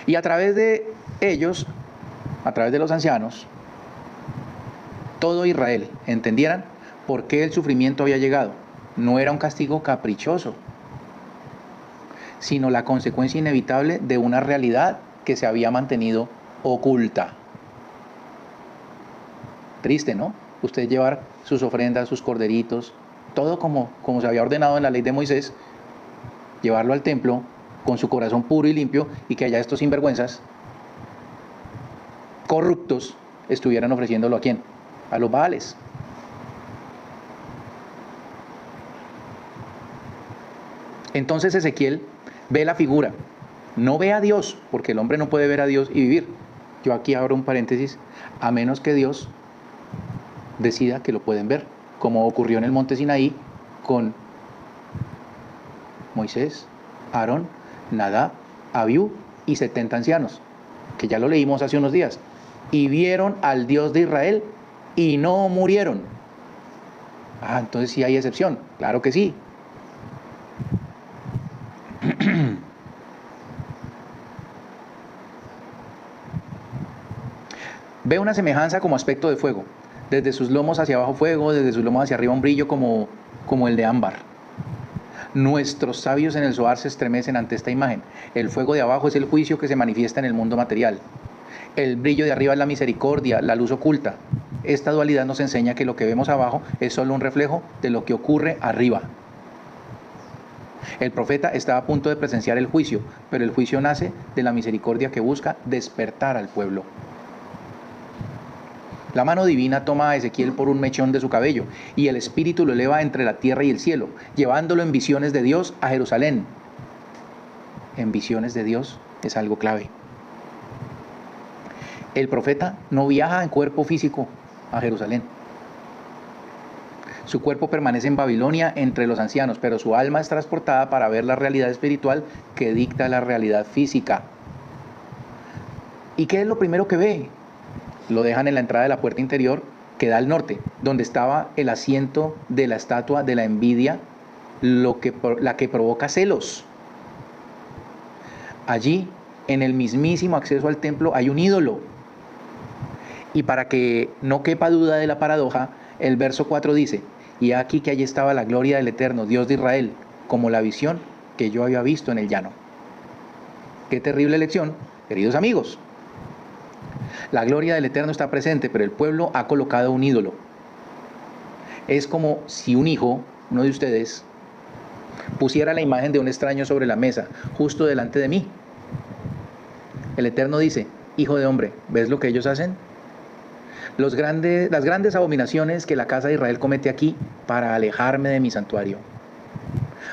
S1: Y a través de ellos, a través de los ancianos, todo Israel entendieran por qué el sufrimiento había llegado. No era un castigo caprichoso, sino la consecuencia inevitable de una realidad que se había mantenido oculta. Triste, ¿no? Usted llevar sus ofrendas, sus corderitos, todo como se había ordenado en la ley de Moisés, llevarlo al templo con su corazón puro y limpio, y que allá estos sinvergüenzas corruptos estuvieran ofreciéndolo ¿a quién? A los Baales. Entonces Ezequiel ve la figura, no ve a Dios, porque el hombre no puede ver a Dios y vivir. Yo aquí abro un paréntesis, a menos que Dios decida que lo pueden ver, como ocurrió en el monte Sinaí con Moisés, Aarón, Nadab, Abiú y 70 ancianos, que ya lo leímos hace unos días, y vieron al Dios de Israel y no murieron. Entonces sí hay excepción, claro que sí. Ve una semejanza como aspecto de fuego, desde sus lomos hacia abajo fuego, desde sus lomos hacia arriba un brillo como el de ámbar. Nuestros sabios en el Zohar se estremecen ante esta imagen. El fuego de abajo es el juicio que se manifiesta en el mundo material. El brillo de arriba es la misericordia, la luz oculta. Esta dualidad nos enseña que lo que vemos abajo es solo un reflejo de lo que ocurre arriba. El profeta está a punto de presenciar el juicio, pero el juicio nace de la misericordia que busca despertar al pueblo. La mano divina toma a Ezequiel por un mechón de su cabello y el espíritu lo eleva entre la tierra y el cielo, llevándolo en visiones de Dios a Jerusalén. En visiones de Dios es algo clave. El profeta no viaja en cuerpo físico a Jerusalén. Su cuerpo permanece en Babilonia entre los ancianos, pero su alma es transportada para ver la realidad espiritual que dicta la realidad física. ¿Y qué es lo primero que ve? Lo dejan en la entrada de la puerta interior que da al norte, donde estaba el asiento de la estatua de la envidia, la que provoca celos. Allí, en el mismísimo acceso al templo, hay un ídolo. Y para que no quepa duda de la paradoja, el verso 4 dice: y aquí que allí estaba la gloria del Eterno, Dios de Israel, como la visión que yo había visto en el llano. Qué terrible lección, queridos amigos. La gloria del Eterno está presente, pero el pueblo ha colocado un ídolo. Es como si un hijo, uno de ustedes, pusiera la imagen de un extraño sobre la mesa, justo delante de mí. El Eterno dice: hijo de hombre, ¿ves lo que ellos hacen? las grandes abominaciones que la casa de Israel comete aquí para alejarme de mi santuario.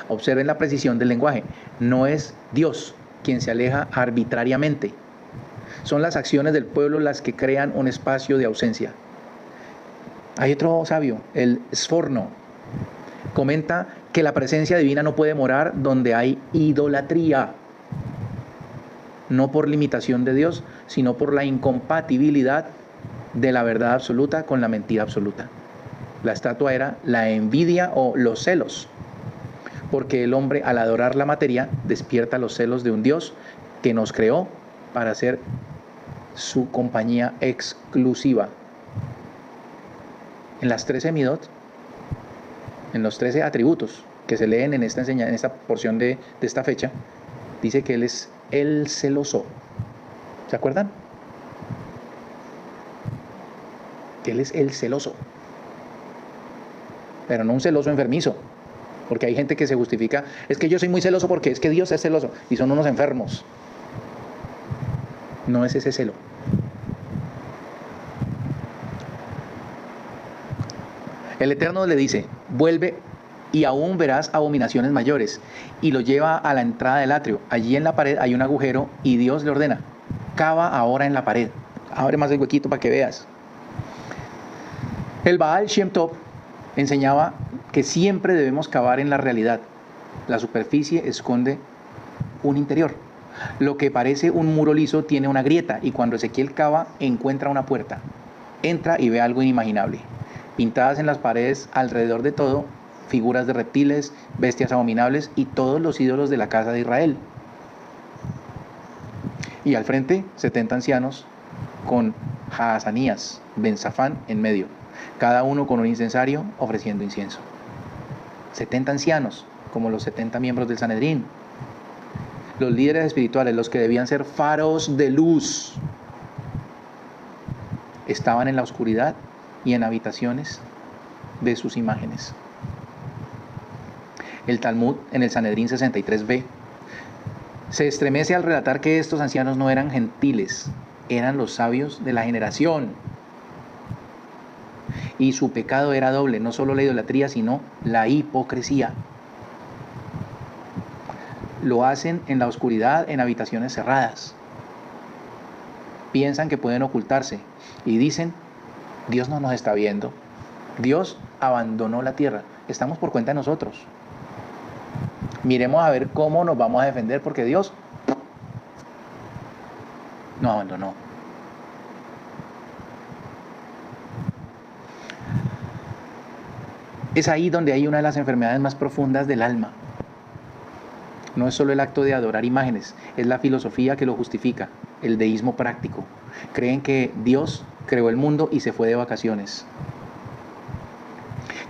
S1: Observen la precisión del lenguaje. No es Dios quien se aleja arbitrariamente. Son las acciones del pueblo las que crean un espacio de ausencia. Hay otro sabio, el Sforno, comenta que la presencia divina no puede morar donde hay idolatría. No por limitación de Dios, sino por la incompatibilidad de la verdad absoluta con la mentira absoluta. La estatua era la envidia o los celos, porque el hombre al adorar la materia despierta los celos de un Dios que nos creó para ser su compañía exclusiva. En las 13 midot, en los 13 atributos que se leen en esta porción de esta fecha, dice que Él es el celoso. ¿Se acuerdan? Que Él es el celoso. Pero no un celoso enfermizo. Porque hay gente que se justifica, es que yo soy muy celoso porque es que Dios es celoso. Y son unos enfermos. No es ese celo. El Eterno le dice, vuelve y aún verás abominaciones mayores. Y lo lleva a la entrada del atrio. Allí en la pared hay un agujero y Dios le ordena, cava ahora en la pared. Abre más el huequito para que veas. El Baal Shem Tov enseñaba que siempre debemos cavar en la realidad. La superficie esconde un interior. Lo que parece un muro liso tiene una grieta y cuando Ezequiel cava encuentra una puerta. Entra y ve algo inimaginable. Pintadas en las paredes alrededor de todo, figuras de reptiles, bestias abominables y todos los ídolos de la casa de Israel. Y al frente 70 ancianos con Jaazanías, Ben Safán en medio, cada uno con un incensario ofreciendo incienso. 70 ancianos, como los 70 miembros del Sanedrín. Los líderes espirituales, los que debían ser faros de luz, estaban en la oscuridad y en habitaciones de sus imágenes. El Talmud en el Sanedrín 63b se estremece al relatar que estos ancianos no eran gentiles, eran los sabios de la generación. Y su pecado era doble, no solo la idolatría, sino la hipocresía. Lo hacen en la oscuridad, en habitaciones cerradas. Piensan que pueden ocultarse y dicen, Dios no nos está viendo. Dios abandonó la tierra. Estamos por cuenta de nosotros. Miremos a ver cómo nos vamos a defender porque Dios nos abandonó. Es ahí donde hay una de las enfermedades más profundas del alma. No es solo el acto de adorar imágenes, es la filosofía que lo justifica, el deísmo práctico. Creen que Dios creó el mundo y se fue de vacaciones.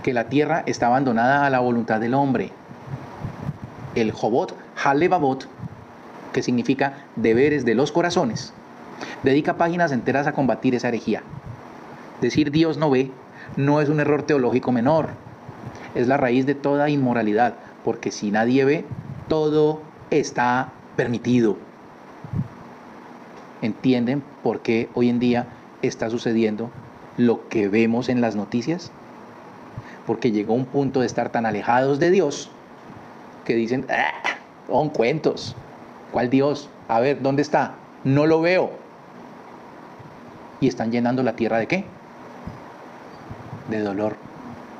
S1: Que la tierra está abandonada a la voluntad del hombre. El Jobot Halevavot, que significa deberes de los corazones, dedica páginas enteras a combatir esa herejía. Decir Dios no ve no es un error teológico menor. Es la raíz de toda inmoralidad, porque si nadie ve, todo está permitido. ¿Entienden por qué hoy en día está sucediendo lo que vemos en las noticias? Porque llegó un punto de estar tan alejados de Dios que dicen, son cuentos. ¿Cuál Dios? A ver, ¿dónde está? No lo veo. Y están llenando la tierra ¿de qué? De dolor,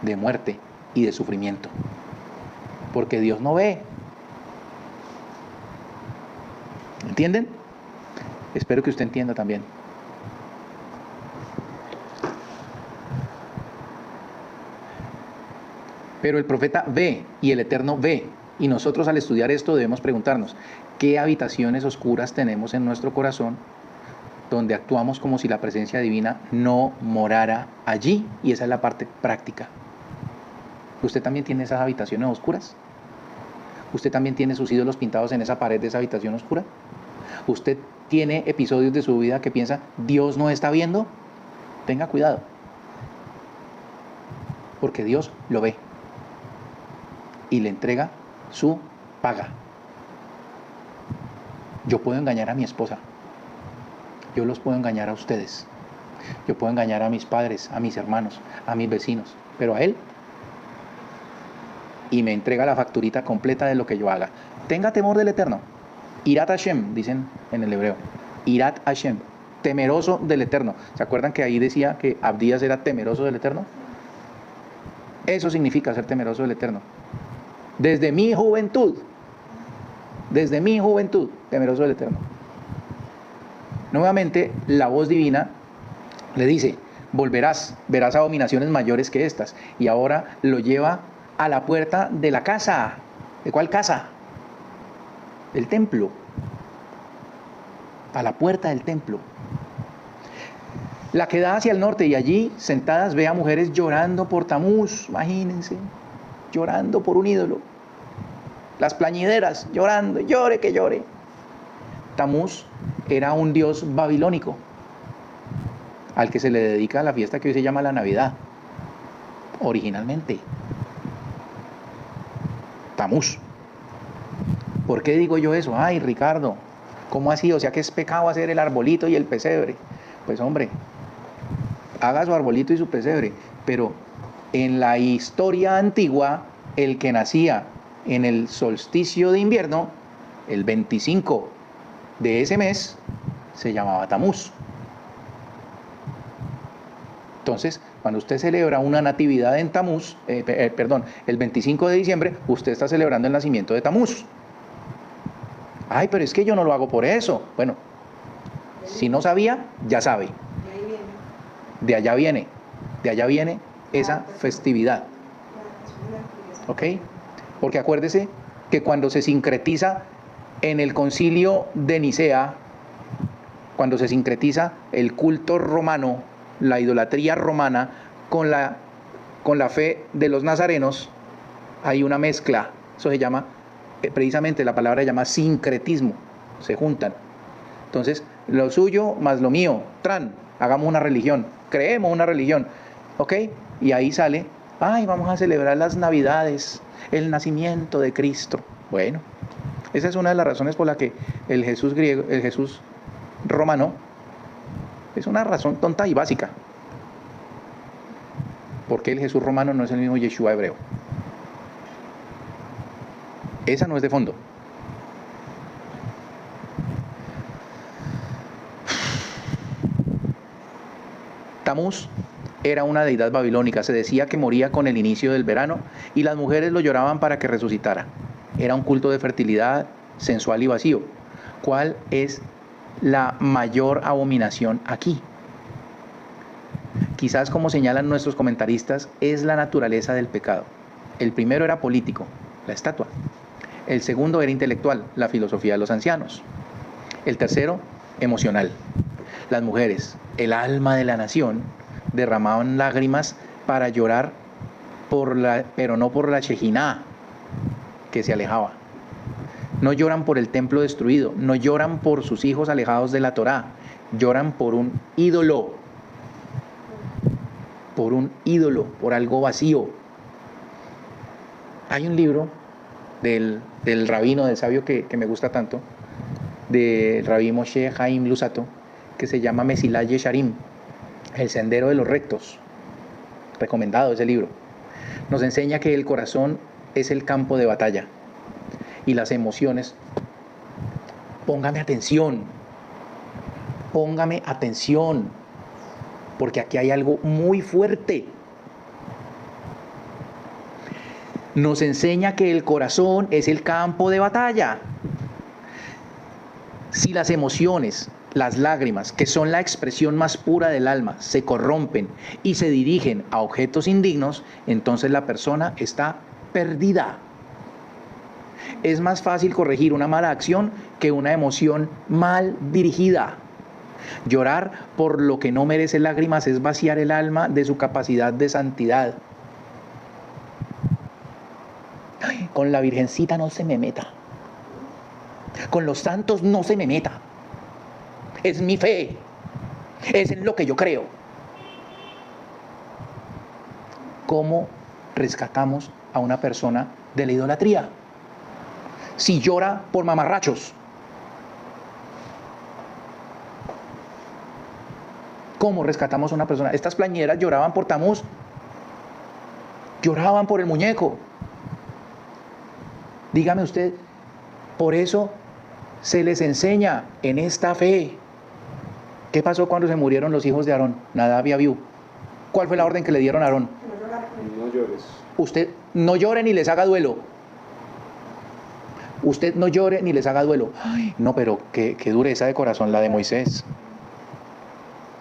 S1: de muerte y de sufrimiento. Porque Dios no ve. ¿Entienden? Espero que usted entienda también. Pero el profeta ve y el Eterno ve. Y nosotros al estudiar esto debemos preguntarnos, ¿qué habitaciones oscuras tenemos en nuestro corazón donde actuamos como si la presencia divina no morara allí? Y esa es la parte práctica. ¿Usted también tiene esas habitaciones oscuras? ¿Usted también tiene sus ídolos pintados en esa pared de esa habitación oscura? ¿Usted tiene episodios de su vida que piensa, Dios no está viendo? Tenga cuidado. Porque Dios lo ve. Y le entrega su paga. Yo puedo engañar a mi esposa. Yo los puedo engañar a ustedes. Yo puedo engañar a mis padres, a mis hermanos, a mis vecinos, pero a Él. Y me entrega la facturita completa de lo que yo haga. Tenga temor del Eterno. Irat Hashem, dicen en el hebreo. Irat Hashem, temeroso del Eterno. ¿Se acuerdan que ahí decía que Abdías era temeroso del Eterno? Eso significa ser temeroso del Eterno. Desde mi juventud, temeroso del Eterno. Nuevamente, la voz divina le dice, volverás, verás abominaciones mayores que estas. Y ahora lo lleva a la puerta de la casa. ¿De cuál casa? Del templo. A la puerta del templo. La que da hacia el norte, y allí sentadas ve a mujeres llorando por Tamuz, imagínense, llorando por un ídolo. Las plañideras llorando, llore que llore. Tamuz era un dios babilónico al que se le dedica la fiesta que hoy se llama la Navidad, originalmente. Tamuz. ¿Por qué digo yo eso? Ay, Ricardo, ¿cómo así? O sea que es pecado hacer el arbolito y el pesebre. Pues hombre, haga su arbolito y su pesebre, pero en la historia antigua, el que nacía en el solsticio de invierno, el 25 de ese mes, se llamaba Tamuz. Entonces, cuando usted celebra una natividad en Tamuz, el 25 de diciembre, usted está celebrando el nacimiento de Tamuz. Ay, pero es que yo no lo hago por eso. Bueno, si no sabía, ya sabe. De allá viene esa festividad. ¿Ok? Porque acuérdese que cuando se sincretiza en el concilio de Nicea, cuando se sincretiza el culto romano, la idolatría romana, con la fe de los nazarenos, hay una mezcla. Eso se llama, precisamente la palabra se llama sincretismo. Se juntan. Entonces, lo suyo más lo mío, hagamos una religión, creemos una religión, ¿ok? Y ahí sale, ay, vamos a celebrar las Navidades, el nacimiento de Cristo. Bueno, esa es una de las razones por la que el Jesús griego, el Jesús romano, es una razón tonta y básica. Porque el Jesús romano no es el mismo Yeshua hebreo. Esa no es de fondo. Tamuz era una deidad babilónica. Se decía que moría con el inicio del verano y las mujeres lo lloraban para que resucitara. Era un culto de fertilidad, sensual y vacío. ¿Cuál es la mayor abominación aquí? Quizás, como señalan nuestros comentaristas, es la naturaleza del pecado. El primero era político, la estatua. El segundo era intelectual, la filosofía de los ancianos. El tercero, emocional. Las mujeres, el alma de la nación, derramaban lágrimas para llorar, pero no por la Shejiná, que se alejaba. No lloran por el templo destruido, no lloran por sus hijos alejados de la Torá, lloran por un ídolo, por algo vacío. Hay un libro del rabino, del sabio que me gusta tanto, del rabí Moshe Haim Luzzatto, que se llama Mesilat Yesharim, el sendero de los rectos. Recomendado ese libro. Nos enseña que el corazón es el campo de batalla y las emociones. Póngame atención, porque aquí hay algo muy fuerte. Nos enseña que el corazón es el campo de batalla. Si las emociones, las lágrimas, que son la expresión más pura del alma, se corrompen y se dirigen a objetos indignos, entonces la persona está perdida. Es más fácil corregir una mala acción que una emoción mal dirigida. Llorar por lo que no merece lágrimas es vaciar el alma de su capacidad de santidad. Ay, con la Virgencita no se me meta. Con los santos no se me meta. Es mi fe. Es en lo que yo creo. ¿Cómo rescatamos a una persona de la idolatría? Si llora por mamarrachos. ¿Cómo rescatamos a una persona? Estas plañeras lloraban por Tamuz, lloraban por el muñeco. Dígame usted, por eso se les enseña en esta fe. ¿Qué pasó cuando se murieron los hijos de Aarón? Nadab y Abiú. ¿Cuál fue la orden que le dieron a Aarón?
S3: No llores.
S1: Usted no llore ni les haga duelo. Usted no llore ni les haga duelo. Ay, no, pero qué dureza de corazón la de Moisés.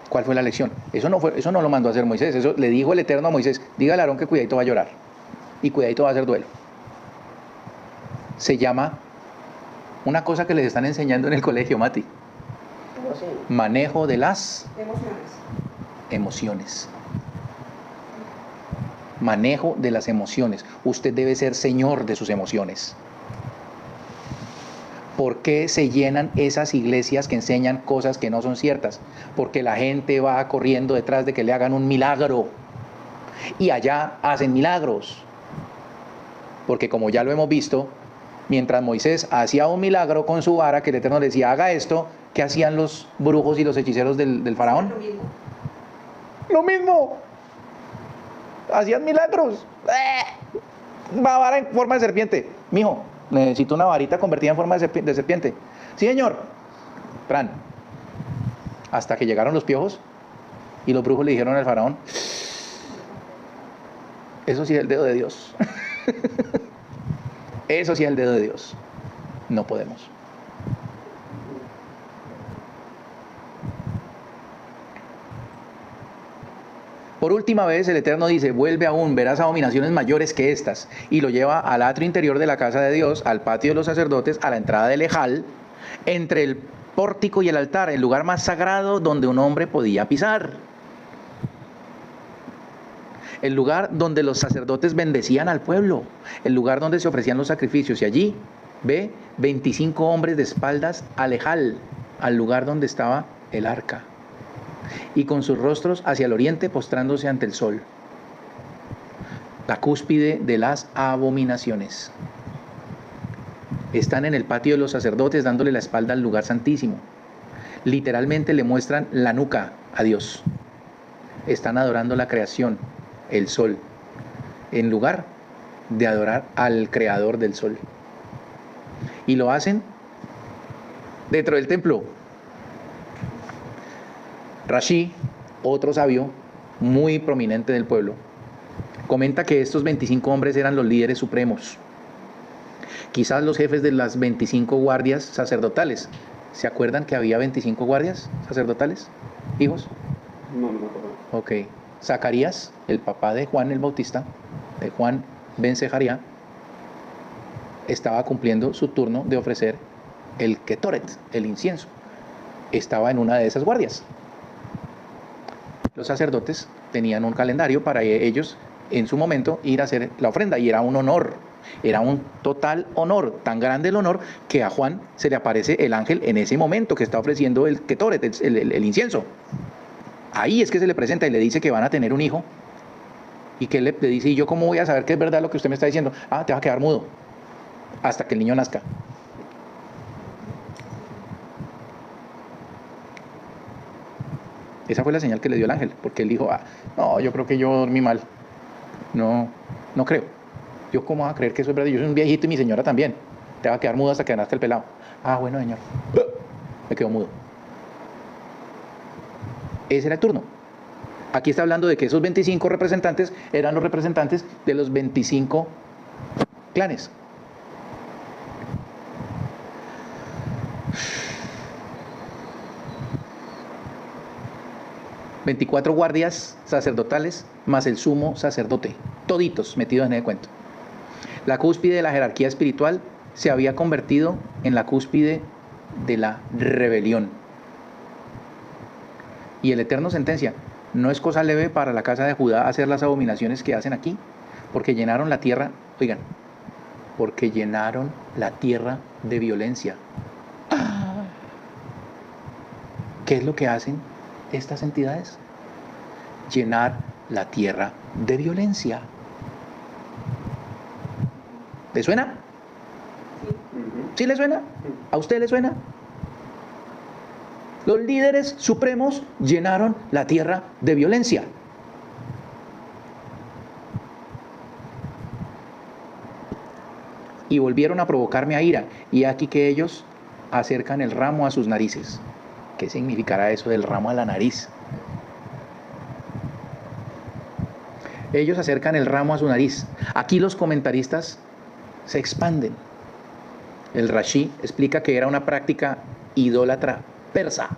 S1: ¿Cuál fue la lección? Eso no lo mandó a hacer Moisés. Eso le dijo el Eterno a Moisés: dígale a Aarón que cuidadito va a llorar. Y cuidadito va a hacer duelo. Se llama una cosa que les están enseñando en el colegio, Mati. Manejo de las emociones. Manejo de las emociones. Usted debe ser señor de sus emociones. ¿Por qué se llenan esas iglesias que enseñan cosas que no son ciertas? Porque la gente va corriendo detrás de que le hagan un milagro. Y allá hacen milagros. Porque como ya lo hemos visto, mientras Moisés hacía un milagro con su vara, que el Eterno le decía: haga esto, ¿qué hacían los brujos y los hechiceros del faraón? Lo mismo. Hacían milagros. Una vara en forma de serpiente. Mijo, necesito una varita convertida en forma de serpiente. Sí, señor. Tran. Hasta que llegaron los piojos y los brujos le dijeron al faraón: eso sí es el dedo de Dios. Eso sí es el dedo de Dios. No podemos. Por última vez el Eterno dice: vuelve aún, verás abominaciones mayores que estas. Y lo lleva al atrio interior de la casa de Dios, al patio de los sacerdotes, a la entrada del Ejal, entre el pórtico y el altar, el lugar más sagrado donde un hombre podía pisar. El lugar donde los sacerdotes bendecían al pueblo, el lugar donde se ofrecían los sacrificios. Y allí ve 25 hombres de espaldas al Ejal, al lugar donde estaba el arca, y con sus rostros hacia el oriente, postrándose ante el sol. La cúspide de las abominaciones. Están en el patio de los sacerdotes, dándole la espalda al lugar santísimo. Literalmente le muestran la nuca a Dios. Están adorando la creación, el sol, en lugar de adorar al creador del sol. Y lo hacen dentro del templo. Rashi, otro sabio muy prominente del pueblo, comenta que estos 25 hombres eran los líderes supremos, quizás los jefes de las 25 guardias sacerdotales. ¿Se acuerdan que había 25 guardias sacerdotales? ¿Hijos?
S3: No me acuerdo.
S1: Ok. Zacarías, el papá de Juan el Bautista, de Juan ben Zacarías, estaba cumpliendo su turno de ofrecer el ketoret, el incienso. Estaba en una de esas guardias. Los sacerdotes tenían un calendario para ellos en su momento ir a hacer la ofrenda, y era un honor, era un total honor, tan grande el honor que a Juan se le aparece el ángel en ese momento que está ofreciendo el ketoret, el incienso. Ahí es que se le presenta y le dice que van a tener un hijo, y que le dice: ¿y yo cómo voy a saber que es verdad lo que usted me está diciendo? Te vas a quedar mudo hasta que el niño nazca. Esa fue la señal que le dio el ángel, porque él dijo: no, yo creo que yo dormí mal. No creo. ¿Yo cómo voy a creer que eso es verdad? Yo soy un viejito y mi señora también. Te va a quedar mudo hasta que nazca el pelado. Bueno, señor. Me quedo mudo. Ese era el turno. Aquí está hablando de que esos 25 representantes eran los representantes de los 25 clanes. ...24 guardias sacerdotales más el sumo sacerdote, toditos metidos en ese cuento. La cúspide de la jerarquía espiritual se había convertido en la cúspide de la rebelión. Y el Eterno sentencia: no es cosa leve para la casa de Judá hacer las abominaciones que hacen aquí, porque llenaron la tierra, oigan, porque llenaron la tierra de violencia. ¿Qué es lo que hacen estas entidades? Llenar la tierra de violencia. ¿Le suena? ¿Sí le suena? ¿A usted le suena? Los líderes supremos llenaron la tierra de violencia. Y volvieron a provocarme a ira. Y aquí que ellos acercan el ramo a sus narices. ¿Qué significará eso del ramo a la nariz? Ellos acercan el ramo a su nariz. Aquí los comentaristas se expanden. El Rashi explica que era una práctica idólatra persa.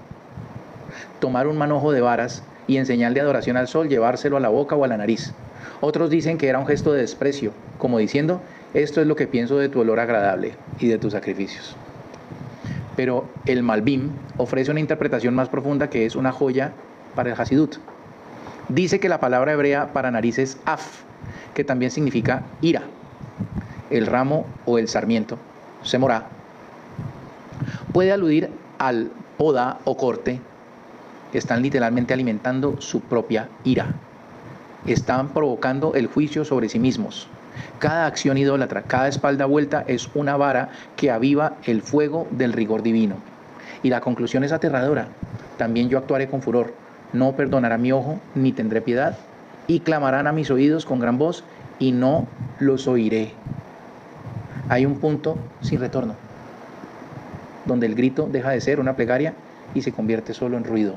S1: Tomar un manojo de varas y en señal de adoración al sol llevárselo a la boca o a la nariz. Otros dicen que era un gesto de desprecio, como diciendo, esto es lo que pienso de tu olor agradable y de tus sacrificios. Pero el Malbim ofrece una interpretación más profunda que es una joya para el Hasidut. Dice que la palabra hebrea para nariz es af, que también significa ira. El ramo o el sarmiento, semorá, puede aludir al poda o corte. Están literalmente alimentando su propia ira. Están provocando el juicio sobre sí mismos. Cada acción idólatra, cada espalda vuelta es una vara que aviva el fuego del rigor divino. Y la conclusión es aterradora. También yo actuaré con furor. No perdonará mi ojo, ni tendré piedad. Y clamarán a mis oídos con gran voz, y no los oiré. Hay un punto sin retorno, donde el grito deja de ser una plegaria y se convierte solo en ruido.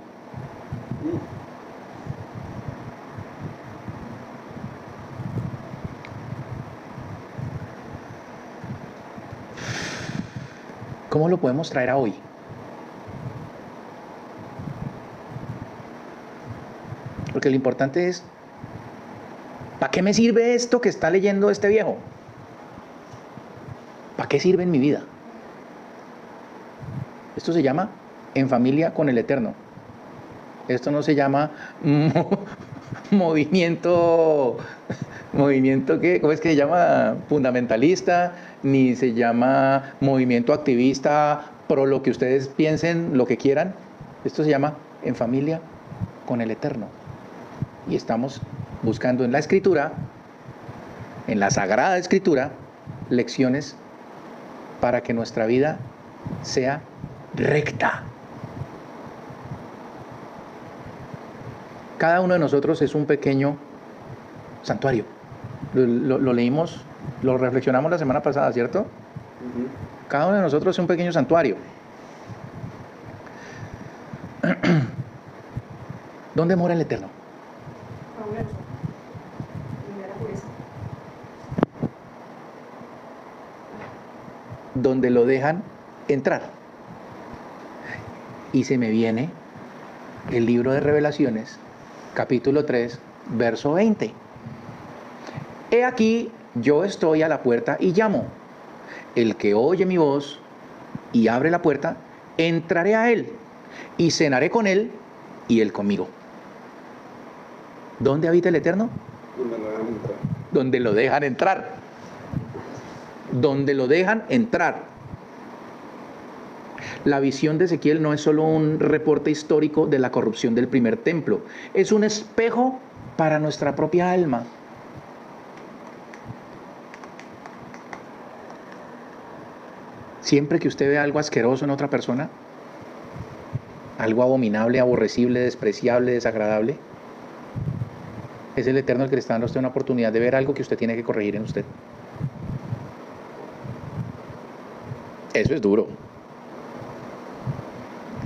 S1: ¿Cómo lo podemos traer a hoy? Porque lo importante es, ¿para qué me sirve esto que está leyendo este viejo? ¿Para qué sirve en mi vida? Esto se llama En Familia con el Eterno. Esto no se llama movimiento ¿qué? ¿Cómo es que se llama? Fundamentalista, ni se llama movimiento activista, pro lo que ustedes piensen, lo que quieran. Esto se llama En Familia con el Eterno. Y estamos buscando en la Escritura, en la Sagrada Escritura, lecciones para que nuestra vida sea recta. Cada uno de nosotros es un pequeño santuario. Lo leímos, lo reflexionamos la semana pasada, ¿cierto? Uh-huh. Cada uno de nosotros es un pequeño santuario. ¿Dónde mora el Eterno? Donde lo dejan entrar. Y se me viene el libro de Revelaciones, capítulo 3, verso 20. He aquí, yo estoy a la puerta y llamo. El que oye mi voz y abre la puerta, entraré a él y cenaré con él y él conmigo. ¿Dónde habita el Eterno?
S3: Donde lo dejan entrar.
S1: Donde lo dejan entrar. Donde lo dejan entrar. La visión de Ezequiel no es solo un reporte histórico de la corrupción del primer templo, es un espejo para nuestra propia alma. Siempre que usted ve algo asqueroso en otra persona, algo abominable, aborrecible, despreciable, desagradable, es el Eterno el que le está dando a usted una oportunidad de ver algo que usted tiene que corregir en usted. Eso es duro.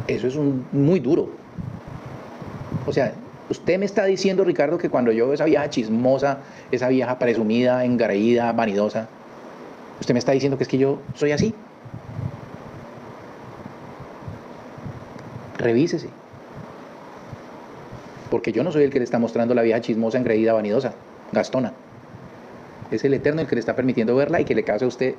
S1: Eso es muy duro. O sea, usted me está diciendo, Ricardo, que cuando yo veo esa vieja chismosa, esa vieja presumida, engreída, vanidosa, usted me está diciendo que es que yo soy así. Revísese. Porque yo no soy el que le está mostrando la vieja chismosa, engreída, vanidosa, gastona. Es el Eterno el que le está permitiendo verla y que le cause a usted.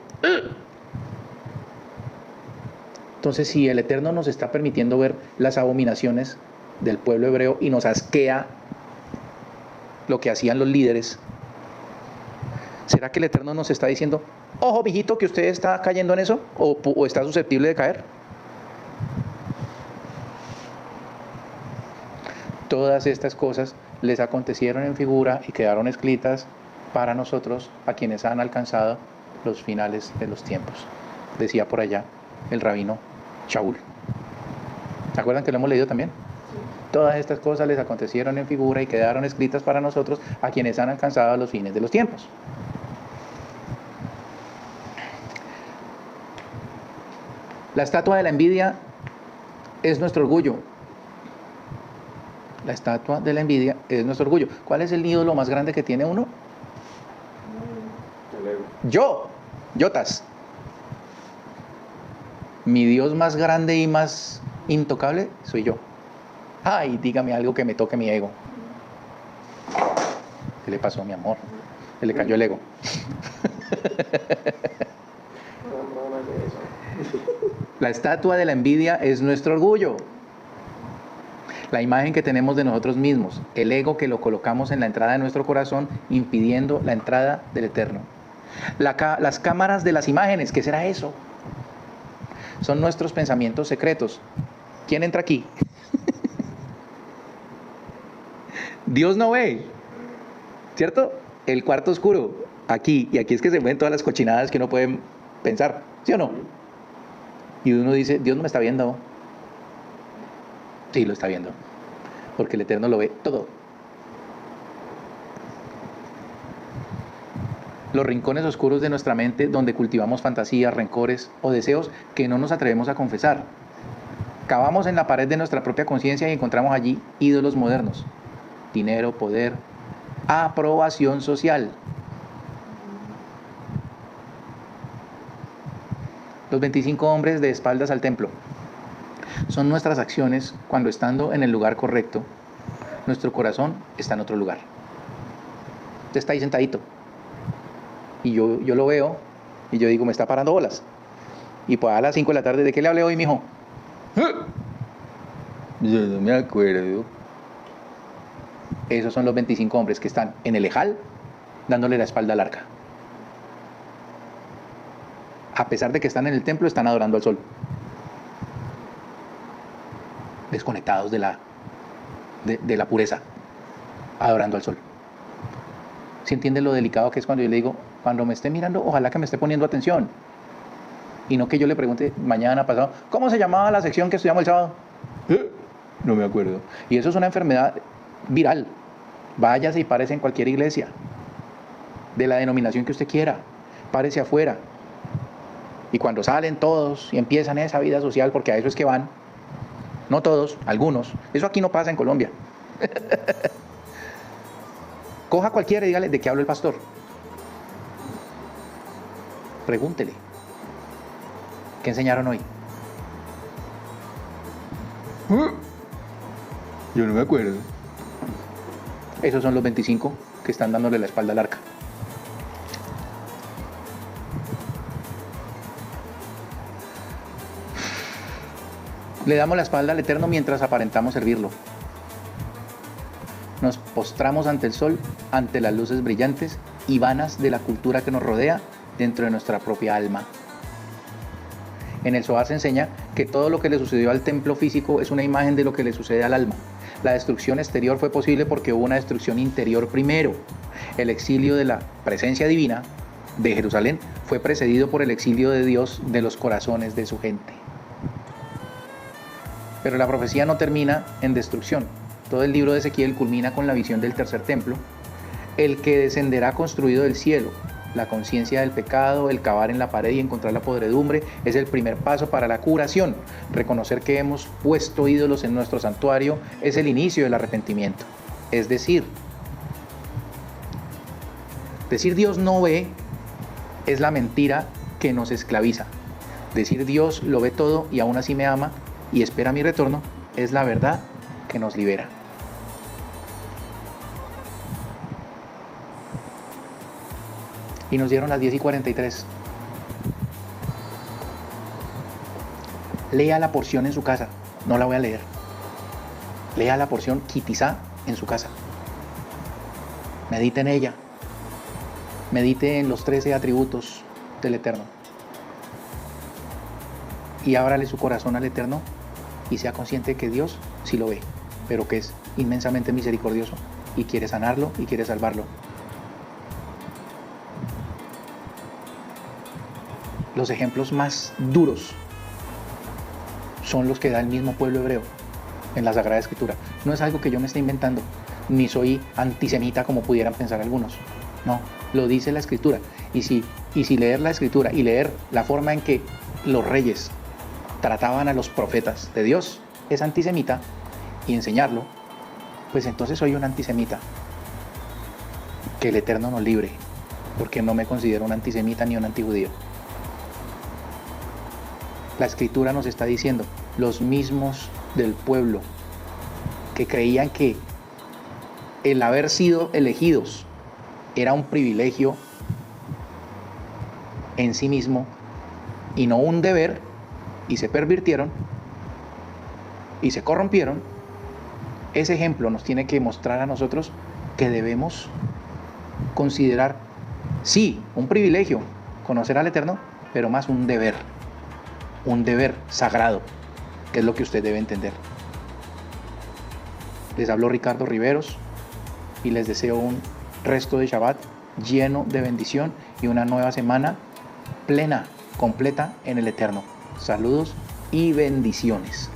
S1: Entonces, si el Eterno nos está permitiendo ver las abominaciones del pueblo hebreo y nos asquea lo que hacían los líderes, ¿será que el Eterno nos está diciendo, ojo, mijito, que usted está cayendo en eso o está susceptible de caer? Todas estas cosas les acontecieron en figura y quedaron escritas para nosotros, a quienes han alcanzado los finales de los tiempos. Decía por allá el rabino Shaul. ¿Se acuerdan que lo hemos leído también? Todas estas cosas les acontecieron en figura y quedaron escritas para nosotros, a quienes han alcanzado los fines de los tiempos. La estatua de la envidia es nuestro orgullo. La estatua de la envidia es nuestro orgullo. ¿Cuál es el ídolo más grande que tiene uno?
S3: El ego.
S1: Yo, Yotas. Mi Dios más grande y más intocable soy yo. Ay, dígame algo que me toque mi ego. ¿Qué le pasó a mi amor? Se le cayó el ego. La estatua de la envidia es nuestro orgullo. La imagen que tenemos de nosotros mismos, el ego que lo colocamos en la entrada de nuestro corazón, impidiendo la entrada del Eterno. Las cámaras de las imágenes, ¿qué será eso? Son nuestros pensamientos secretos. ¿Quién entra aquí? Dios no ve, ¿cierto? El cuarto oscuro, aquí, y aquí es que se ven todas las cochinadas que uno puede pensar, ¿sí o no? Y uno dice, Dios no me está viendo. Sí, lo está viendo, porque el Eterno lo ve todo. Los rincones oscuros de nuestra mente, donde cultivamos fantasías, rencores o deseos que no nos atrevemos a confesar. Cavamos en la pared de nuestra propia conciencia y encontramos allí ídolos modernos. Dinero, poder, aprobación social. Los 25 hombres de espaldas al templo son nuestras acciones cuando, estando en el lugar correcto, nuestro corazón está en otro lugar. Usted está ahí sentadito y yo lo veo y yo digo, me está parando bolas. Y pues a las 5 de la tarde, ¿de qué le hablé hoy, mijo? Yo no me acuerdo. Esos son los 25 hombres que están en el Ejal dándole la espalda al arca. A pesar de que están en el templo, están adorando al sol. Desconectados de la pureza, adorando al sol. ¿Sí entienden lo delicado que es cuando yo le digo, cuando me esté mirando, ojalá que me esté poniendo atención? Y no que yo le pregunte mañana, pasado, ¿cómo se llamaba la sección que estudiamos el sábado? No me acuerdo. Y eso es una enfermedad viral. Váyase y párese en cualquier iglesia, de la denominación que usted quiera. Párese afuera. Y cuando salen todos y empiezan esa vida social, porque a eso es que van, no todos, algunos, eso aquí no pasa en Colombia. Coja cualquiera y dígale, ¿de qué habló el pastor? Pregúntele, ¿qué enseñaron hoy? Yo no me acuerdo. Esos son los 25 que están dándole la espalda al arca. Le damos la espalda al Eterno mientras aparentamos servirlo. Nos postramos ante el sol, ante las luces brillantes y vanas de la cultura que nos rodea dentro de nuestra propia alma. En el Zohar se enseña que todo lo que le sucedió al templo físico es una imagen de lo que le sucede al alma. La destrucción exterior fue posible porque hubo una destrucción interior primero. El exilio de la presencia divina de Jerusalén fue precedido por el exilio de Dios de los corazones de su gente. Pero la profecía no termina en destrucción. Todo el libro de Ezequiel culmina con la visión del tercer templo, el que descenderá construido del cielo. La conciencia del pecado, el cavar en la pared y encontrar la podredumbre es el primer paso para la curación. Reconocer que hemos puesto ídolos en nuestro santuario es el inicio del arrepentimiento. Es decir Dios no ve es la mentira que nos esclaviza. Decir Dios lo ve todo y aún así me ama y espera mi retorno es la verdad que nos libera. Y nos dieron las 10:43. Lea la porción en su casa. No la voy a leer. Lea la porción Kitizá en su casa. Medite en ella. Medite en los 13 atributos del Eterno. Y ábrale su corazón al Eterno y sea consciente que Dios sí lo ve, pero que es inmensamente misericordioso y quiere sanarlo y quiere salvarlo. Los ejemplos más duros son los que da el mismo pueblo hebreo en la Sagrada Escritura. No es algo que yo me esté inventando, ni soy antisemita como pudieran pensar algunos. No, lo dice la Escritura. Y si leer la Escritura y leer la forma en que los reyes trataban a los profetas de Dios es antisemita, y enseñarlo, pues entonces soy un antisemita. Que el Eterno nos libre, porque no me considero un antisemita ni un antijudío. La Escritura nos está diciendo, los mismos del pueblo que creían que el haber sido elegidos era un privilegio en sí mismo y no un deber, y se pervirtieron y se corrompieron. Ese ejemplo nos tiene que mostrar a nosotros que debemos considerar, sí, un privilegio, conocer al Eterno, pero más un deber sagrado, que es lo que usted debe entender. Les habló Ricardo Riveros y les deseo un resto de Shabbat lleno de bendición y una nueva semana plena, completa en el Eterno. Saludos y bendiciones.